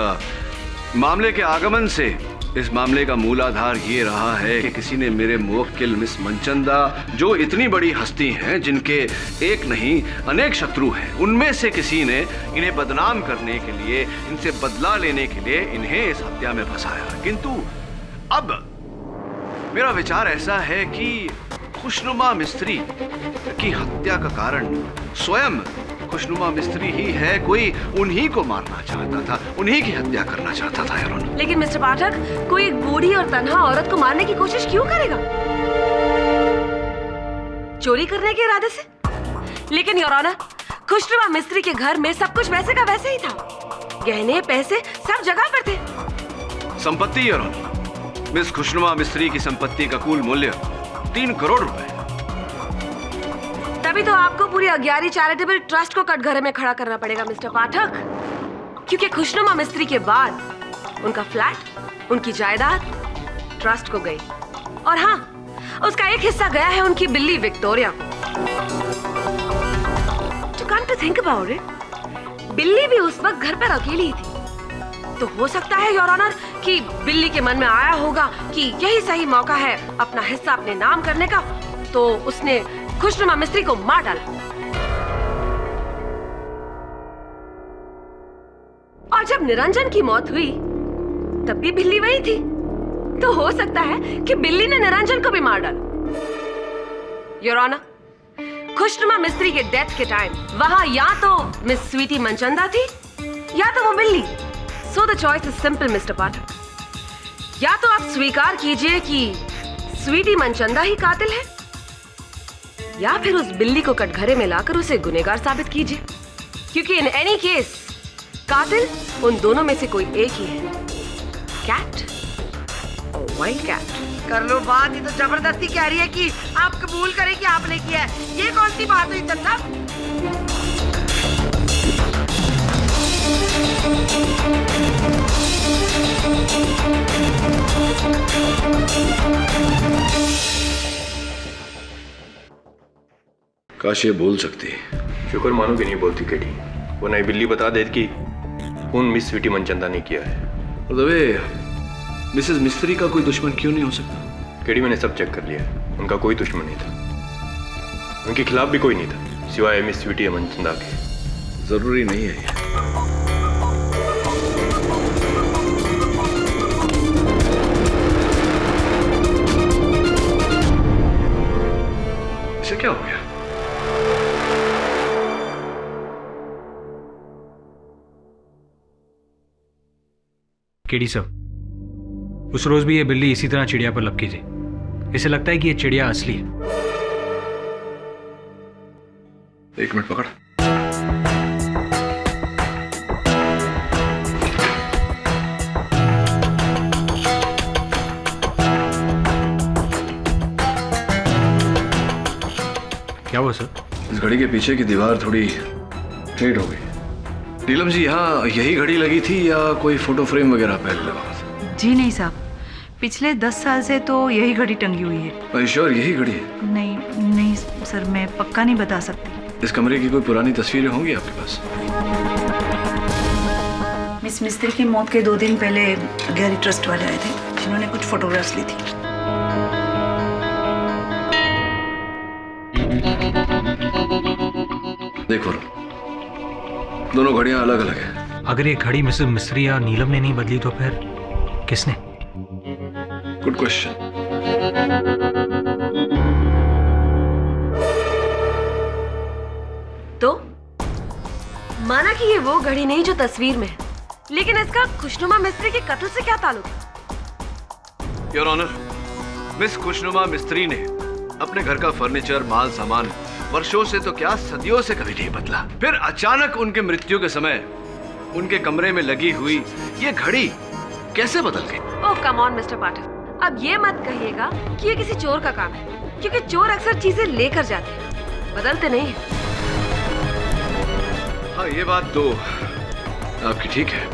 मामले के आगमन से इस मामले का मूलाधार ये रहा है कि किसी ने मेरे मुवक्किल मिस मनचंदा, जो इतनी बड़ी हस्ती हैं, जिनके एक नहीं अनेक शत्रु हैं, उनमें से किसी ने इन्हें बदनाम करने के लिए, इनसे बदला लेने के लिए इन्हें इस हत्या में फंसाया। किंतु अब मेरा विचार ऐसा है कि खुशनुमा मिस्त्री की हत्या का कारण स्वयं खुशनुमा मिस्त्री ही है। कोई उन्हीं को मारना चाहता था, उन्हीं की हत्या करना चाहता था योर ऑनर। लेकिन मिस्टर पाठक, कोई एक बूढ़ी और तन्हा औरत को मारने की कोशिश क्यों करेगा? चोरी करने के इरादे से? लेकिन योर ऑनर, खुशनुमा मिस्त्री के घर में सब कुछ वैसे का वैसे ही था। गहने पैसे सब जगह पर थे। संपत्ति योर ऑनर, मिस खुशनुमा मिस्त्री की संपत्ति का कुल मूल्य 3 करोड़ रुपए। तभी तो आपको पूरी अग्यारी चैरिटेबल ट्रस्ट को कटघरे में खड़ा करना पड़ेगा मिस्टर पाठक, क्योंकि खुशनुमा मिस्त्री के बाद उनका फ्लैट, उनकी जायदाद ट्रस्ट को गई। और हाँ, उसका एक हिस्सा गया है उनकी बिल्ली विक्टोरिया को। To come to think about it, बिल्ली भी उस वक्त घर पर अकेली ही थी। तो हो सकता है योर ऑनर कि बिल्ली के मन में आया होगा कि यही सही मौका है अपना हिस्सा अपने नाम करने का, तो उसने खुशनुमा मिस्त्री को मार डाला। और जब निरंजन की मौत हुई तब भी बिल्ली वही थी, तो हो सकता है कि बिल्ली ने निरंजन को भी मार डाला। योर ऑनर, खुशनुमा मिस्त्री के डेथ के टाइम वहां या तो मिस स्वीटी मनचंदा थी या तो वो बिल्ली। So the choice is simple mister Pathak. या तो आप स्वीकार कीजिए कि स्वीटी मनचंदा ही कातिल है, या फिर उस बिल्ली को कटघरे में लाकर उसे गुनहगार साबित कीजिए, क्योंकि इन एनी केस कातिल उन दोनों में से कोई एक ही है, कैट और व्हाइट कैट। कर लो बात, ये तो जबरदस्ती कह रही है कि आप कबूल करें कि आपने किया है। ये कौन सी बात हुई चंदा? काश ये बोल सकती। शुक्र मानो कि नहीं बोलती केटी, वो नई बिल्ली बता देती कि खून मिस स्वीटी मनचंदा ने किया है। दबे मिसेस मिस्त्री का कोई दुश्मन क्यों नहीं हो सकता? केटी, मैंने सब चेक कर लिया, उनका कोई दुश्मन नहीं था, उनके खिलाफ भी कोई नहीं था सिवाय मिस स्वीटी मनचंदा के। जरूरी नहीं है ये। इसे क्या हो गया? केडी साहब, उस रोज भी ये बिल्ली इसी तरह चिड़िया पर लपकी थी। इसे लगता है कि ये चिड़िया असली है। 1 मिनट पकड़। क्या हुआ सर? इस घड़ी के पीछे की दीवार थोड़ी फेड हो गई। नीलम जी, यहाँ यही घड़ी लगी थी या कोई फोटो फ्रेम वगैरह पहले लगा हुआ था? जी नहीं साहब, पिछले 10 साल से तो यही घड़ी टंगी हुई है। श्योर यही घड़ी है? नहीं सर, मैं पक्का नहीं बता सकती। इस कमरे की कोई पुरानी तस्वीरें होंगी आपके पास? मिस मिस्त्री की मौत के 2 दिन पहले गैरी ट्रस्ट वाले आए थे, जिन्होंने कुछ फोटोग्राफ्स ली थी। देखो, दोनों घड़ियां अलग अलग हैं। अगर ये घड़ी मिसेस मिस्त्री या नीलम ने नहीं बदली तो फिर किसने? Good question. तो माना कि ये वो घड़ी नहीं जो तस्वीर में है, लेकिन इसका खुशनुमा मिस्त्री के कत्ल से क्या ताल्लुक है? योर ऑनर, मिस खुशनुमा मिस्त्री ने अपने घर का फर्नीचर, माल सामान वर्षों से तो क्या सदियों से कभी नहीं बदला। फिर अचानक उनके मृत्यु के समय उनके कमरे में लगी हुई ये घड़ी कैसे बदल गई? ओह कम ऑन मिस्टर पाठक, अब ये मत कहिएगा कि ये किसी चोर का काम है, क्योंकि चोर अक्सर चीजें लेकर जाते हैं, बदलते नहीं हैं। हाँ, ये बात तो आपकी ठीक है।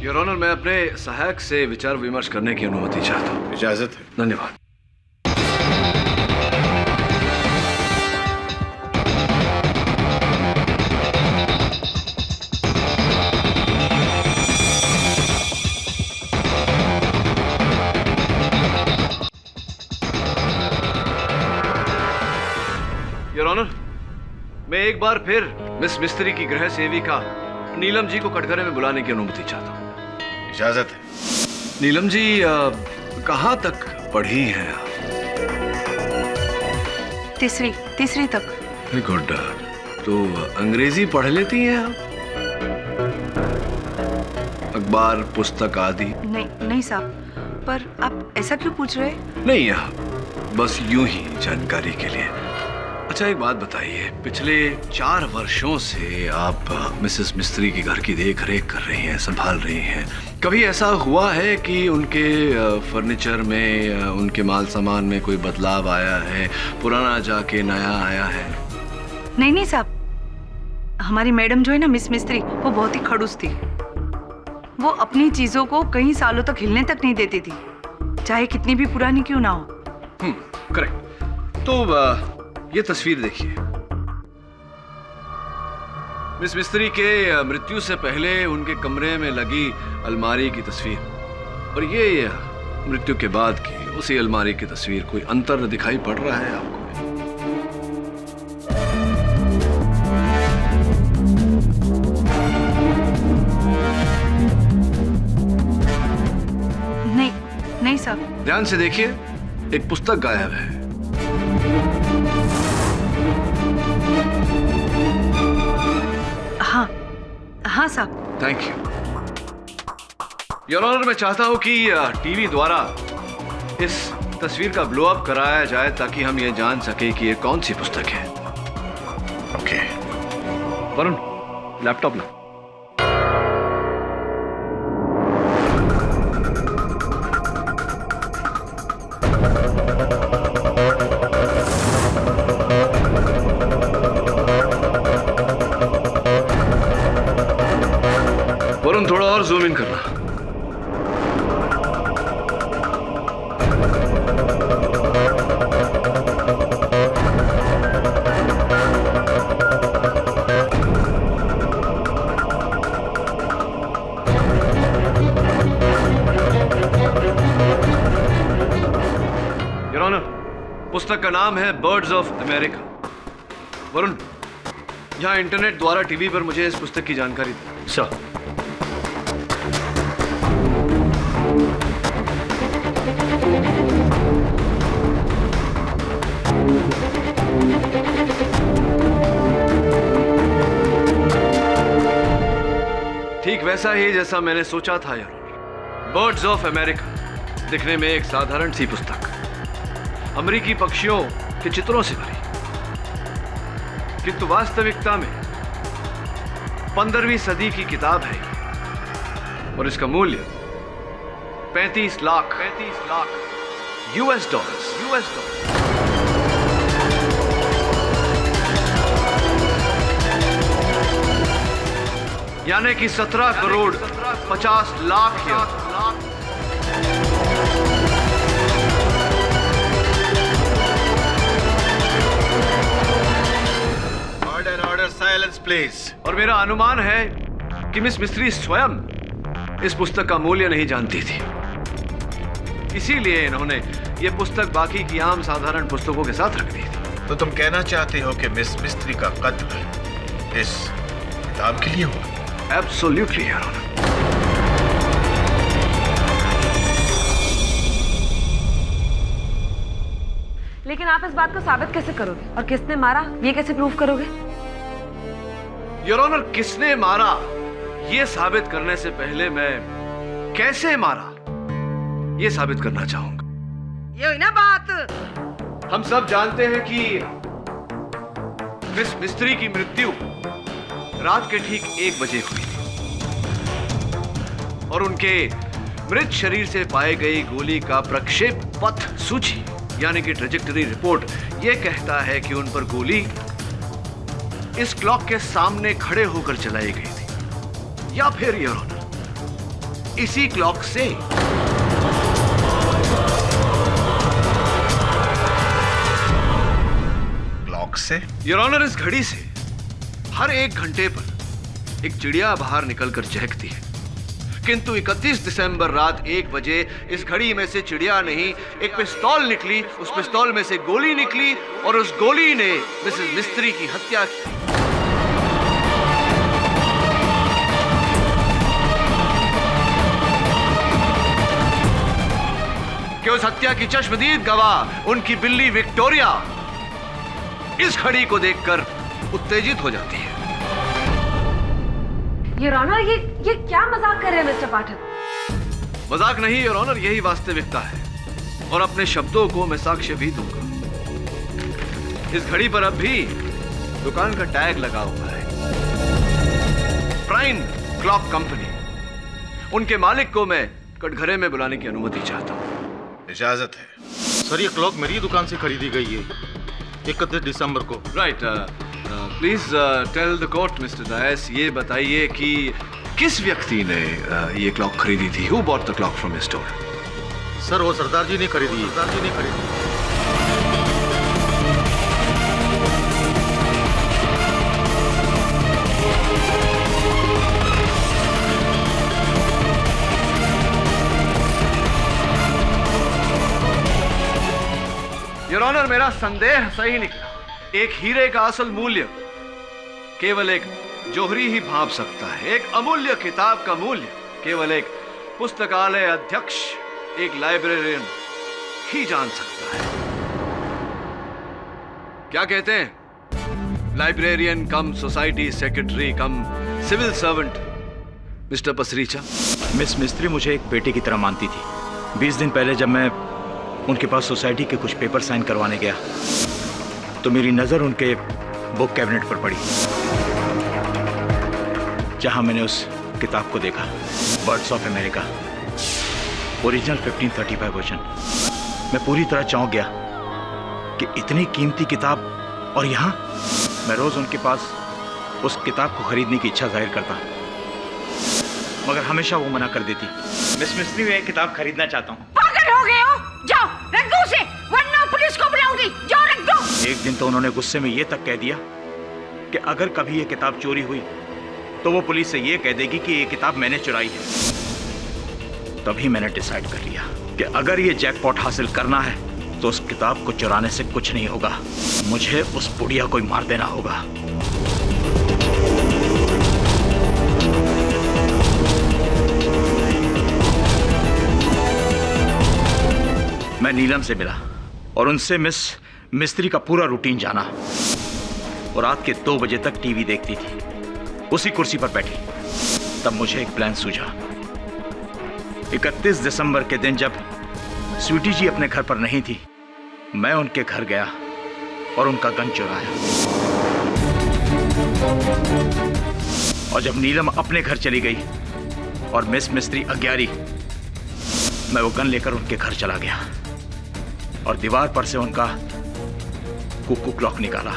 योर ऑनर, मैं अपने सहायक से विचार विमर्श करने की अनुमति चाहता हूँ। इजाजत है। धन्यवाद। योर ऑनर, मैं एक बार फिर मिस मिस्त्री की गृह सेविका नीलम जी को कटघरे में बुलाने की अनुमति चाहता हूँ। इजाजत है। नीलम जी कहाँ तक पढ़ी हैं आप? तीसरी तक। Very good. तो अंग्रेजी पढ़ लेती हैं आप? अखबार, पुस्तक आदि? नहीं साहब, पर आप ऐसा क्यों पूछ रहे हैं? नहीं, बस यूं ही जानकारी के लिए। अच्छा एक बात बताइए, पिछले 4 वर्षों से आप मिसेस मिस्त्री की घर की देख रेख कर रही हैं, संभाल रही हैं। कभी ऐसा हुआ है कि उनके फर्नीचर में, उनके माल सामान में कोई बदलाव आया है, पुराना जाके नया आया है? नहीं साहब, हमारी मैडम जो है ना मिस मिस्त्री, वो बहुत ही खड़ूस थी। वो अपनी चीजों को कई सालों तक हिलने तक नहीं देती थी, चाहे कितनी भी पुरानी क्यों ना हो। करेक्ट। तो ये तस्वीर देखिए, मिस मिस्त्री के मृत्यु से पहले उनके कमरे में लगी अलमारी की तस्वीर, और ये मृत्यु के बाद की उसी अलमारी की तस्वीर। कोई अंतर दिखाई पड़ रहा है आपको? नहीं साहब। ध्यान से देखिए, एक पुस्तक गायब है। हाँ साहब। Thank you your honour. मैं चाहता हूं कि टीवी द्वारा इस तस्वीर का ब्लो अप कराया जाए ताकि हम ये जान सके कि ये कौन सी पुस्तक है। ओके वरुण, लैपटॉप ला। वरुण थोड़ा और जूम इन करना। योर ऑनर, पुस्तक का नाम है बर्ड्स ऑफ अमेरिका। वरुण, यहां इंटरनेट द्वारा टीवी पर मुझे इस पुस्तक की जानकारी दे। सर। ठीक वैसा ही जैसा मैंने सोचा था यार। बर्ड्स ऑफ अमेरिका दिखने में एक साधारण सी पुस्तक, अमेरिकी पक्षियों के चित्रों से भरी, किंतु वास्तविकता में 15वीं सदी की किताब है और इसका मूल्य 35 लाख US डॉलर्स। यानी कि 17 crore 50 lakh. Order, silence please. और मेरा अनुमान है कि मिस मिस्त्री स्वयं इस पुस्तक का मूल्य नहीं जानती थी, इसीलिए इन्होंने ये पुस्तक बाकी की आम साधारण पुस्तकों के साथ रख दी थी। तो तुम कहना चाहते हो कि मिस मिस्त्री का कत्ल इस किताब के लिए हुआ? Absolutely, Your Honor. लेकिन आप इस बात को साबित कैसे करोगे, और किसने मारा ये कैसे प्रूव करोगे? Your Honor, किसने मारा ये साबित करने से पहले मैं कैसे मारा ये साबित करना चाहूंगा। ये हुई ना बात। हम सब जानते हैं कि मिस मिस्त्री की मृत्यु रात के ठीक 1 बजे हुई थी और उनके मृत शरीर से पाई गई गोली का प्रक्षेप पथ सूची यानी कि ट्रेजेक्टरी रिपोर्ट यह कहता है कि उन पर गोली इस क्लॉक के सामने खड़े होकर चलाई गई थी, या फिर योर ऑनर इसी क्लॉक से। क्लॉक से? योर ऑनर, इस घड़ी से हर 1 घंटे पर एक चिड़िया बाहर निकलकर चहकती है, किंतु 31 दिसंबर रात 1 बजे इस घड़ी में से चिड़िया नहीं, एक पिस्तौल निकली, उस पिस्तौल में से गोली निकली और उस गोली ने मिसेस मिस्त्री की हत्या की। कि उस हत्या की चश्मदीद गवाह उनकी बिल्ली विक्टोरिया इस घड़ी को देखकर उत्तेजित हो जाती है। योर ऑनर, ये क्या मजाक कर रहे हैं मिस्टर पाठक? मजाक नहीं योर ऑनर, यही वास्तविकता है और अपने शब्दों को मैं साक्ष्य भी दूंगा। इस घड़ी पर अब भी दुकान का टैग लगा हुआ है, प्राइम क्लॉक कंपनी। उनके मालिक को मैं कटघरे में बुलाने की अनुमति चाहता हूँ। इजाजत है। सर ये क्लॉक मेरी दुकान से खरीदी गई है 31 दिसंबर को। Right, please tell the court mister Dias, ये बताइए कि किस व्यक्ति ने ये क्लॉक खरीदी थी? Who bought the clock from his store? Sir वो सरदार जी ने खरीदी है। सरदार जी ने खरीदी। योर ऑनर, मेरा संदेह सही निकला। एक हीरे का असल मूल्य केवल एक जौहरी ही भांप सकता है। एक अमूल्य किताब का मूल्य केवल एक पुस्तकालय अध्यक्ष, एक लाइब्रेरियन ही जान सकता है। क्या कहते हैं? Librarian cum society secretary cum civil servant mister Pasricha. Miss Mistry मुझे एक बेटे की तरह मानती थी। 20 दिन पहले जब मैं उनके पास सोसाइटी के कुछ पेपर साइन करवाने गया तो मेरी नज़र उनके बुक कैबिनेट पर पड़ी, जहां मैंने उस किताब को देखा, birds of America, original 1535 version. मैं पूरी तरह चौंक गया कि इतनी कीमती किताब, और यहाँ मैं रोज़ उनके पास उस किताब को खरीदने की इच्छा जाहिर करता, मगर हमेशा वो मना कर देती। मिस मिस्त्री, मैं एक किताब खरीदना चाहता हूँ। पागल हो गए हो? जाओ रख दो उसे, वरना पुलिस को बुलाऊंगी। जाओ रख दो। एक दिन तो उन्होंने गुस्से में ये तक कह दिया कि अगर कभी ये किताब चोरी हुई तो वो पुलिस से ये कह देगी कि ये किताब मैंने चुराई है। तभी मैंने डिसाइड कर लिया कि अगर ये जैकपॉट हासिल करना है तो उस किताब को चुराने से कुछ नहीं होगा, मुझे उस बुढ़िया को मार देना होगा। मैं नीलम से मिला और उनसे मिस मिस्त्री का पूरा रूटीन जाना। और रात के 2 बजे तक टीवी देखती थी, उसी कुर्सी पर बैठी। तब मुझे एक प्लान सूझा। 31 दिसंबर के दिन जब स्वीटी जी अपने घर पर नहीं थी, मैं उनके घर गया और उनका गन चुराया। और जब नीलम अपने घर चली गई और मिस मिस्त्री अज्ञारी, मैं वो गन लेकर उनके घर चला गया और दीवार पर से उनका कुकू क्लॉक निकाला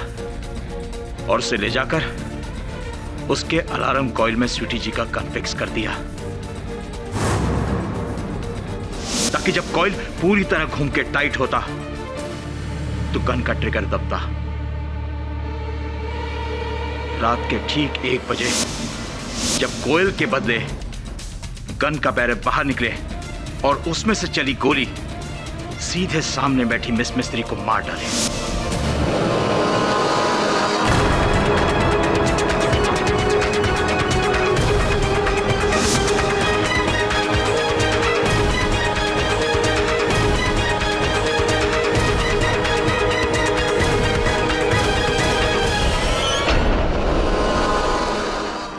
और उसे ले जाकर उसके अलार्म कॉइल में स्वीटी जी का गन फिक्स कर दिया, ताकि जब कॉइल पूरी तरह घूम के टाइट होता तो गन का ट्रिगर दबता। रात के ठीक 1 बजे जब कॉइल के बदले गन का बैरल बाहर निकले और उसमें से चली गोली सीधे सामने बैठी मिस मिस्त्री को मार डाले।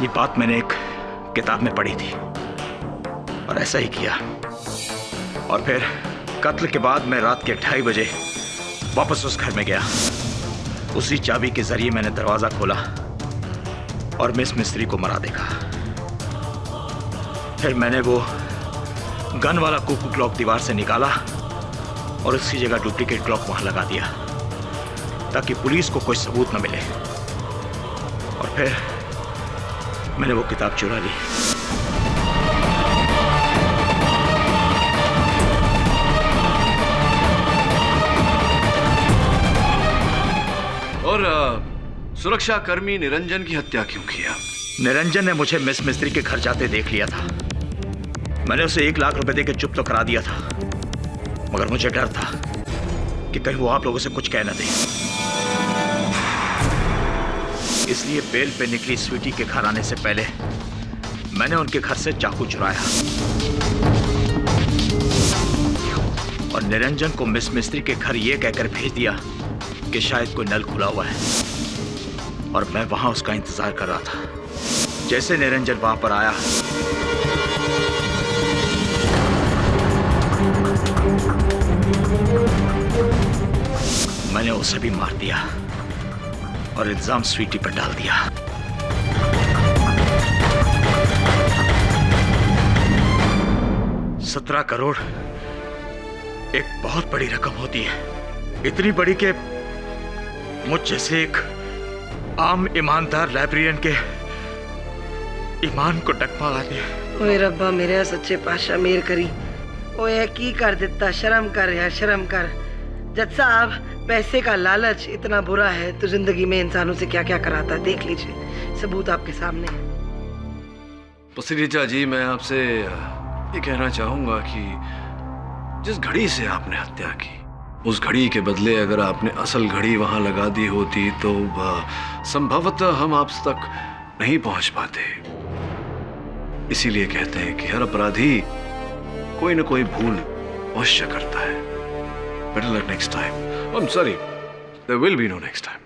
ये बात मैंने एक किताब में पढ़ी थी और ऐसा ही किया। और फिर कत्ल के बाद मैं रात के 2:30 बजे वापस उस घर में गया। उसी चाबी के जरिए मैंने दरवाजा खोला और मिस मिस्त्री को मरा देखा। फिर मैंने वो गन वाला कुकू क्लॉक दीवार से निकाला और उसकी जगह डुप्लीकेट क्लॉक वहां लगा दिया, ताकि पुलिस को कोई सबूत न मिले। और फिर मैंने वो किताब चुरा ली। और सुरक्षा कर्मी निरंजन की हत्या क्यों किया? निरंजन ने मुझे मिस मिस्त्री के घर जाते देख लिया था। मैंने उसे 1 लाख रुपए देकर चुप तो करा दिया था, मगर मुझे डर था कि कहीं वो आप लोगों से कुछ कह न दे। इसलिए बेल पे निकली स्वीटी के घर आने से पहले मैंने उनके घर से चाकू चुराया और निरंजन को मिस मिस्त्री के घर ये कहकर भेज दिया कि शायद कोई नल खुला हुआ है, और मैं वहां उसका इंतजार कर रहा था। जैसे निरंजन वहां पर आया, मैंने उसे भी मार दिया और इल्जाम स्वीटी पर डाल दिया। $17 करोड़ एक बहुत बड़ी रकम होती है, इतनी बड़ी कि मुझ जैसे एक आम ईमानदार लाइब्रेरियन के ईमान को डगमगा दिया। ओए रब्बा मेरे सच्चे पातशाह मेहर करी। ओए की कर देता, शर्म कर यार, शर्म कर। जज साहब, पैसे का लालच इतना बुरा है तो जिंदगी में इंसानों से क्या क्या कराता है, देख लीजिए, सबूत आपके सामने है। पसरीजा जी, मैं आपसे ये कहना चाहूंगा कि जिस घड़ी से आपने हत्या की, उस घड़ी के बदले अगर आपने असल घड़ी वहां लगा दी होती तो संभवतः हम आप तक नहीं पहुंच पाते। इसीलिए कहते हैं कि हर अपराधी कोई ना कोई भूल अवश्य करता है। Better luck next time. I'm sorry, there will be no next time.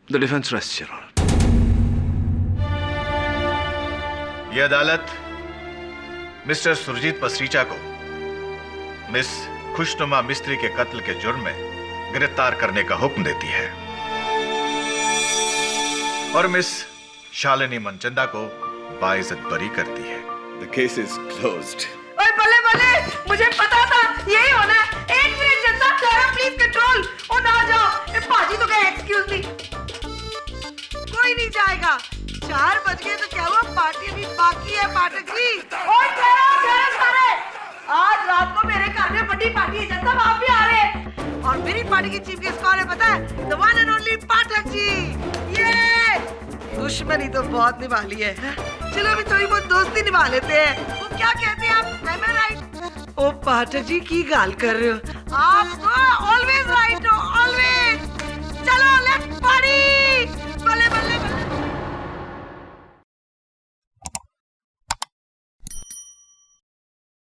The defense rests, Your Honor. यह अदालत मिस्टर सुरजीत पसरीचा को मिस खुशनुमा मिस्त्री के कत्ल के जुर्म में गिरफ्तार करने का हुक्म देती है और मिस शालिनी मनचंदा को बाइज्जत बरी करती है। The case is closed. ओए बल्ले बल्ले, मुझे पता था यही होना है। एक मिनट जज साहब, जरा प्लीज कंट्रोल। ओ ना जाओ, ए पाजी तो गए, एक्सक्यूज मी। कोई नहीं जाएगा। 4 बज गए तो क्या हुआ, पार्टी अभी बाकी है पाठक जी। और ठहरो सारे, आज रात को मेरे घर में बड़ी पार्टी है जज साहब, आप भी आ रहे हैं। और मेरी पार्टी की चीफ गेस्ट कौन है पता है? The one and only Pathak ji. ये दुश्मनी तो बहुत निभा ली है, चलो अभी थोड़ी बहुत दोस्ती निभा लेते हैं। वो क्या कहते हैं आप, am I right? ओ पाठक जी की गाल कर रहे हो आप, तो ऑलवेज राइट हो,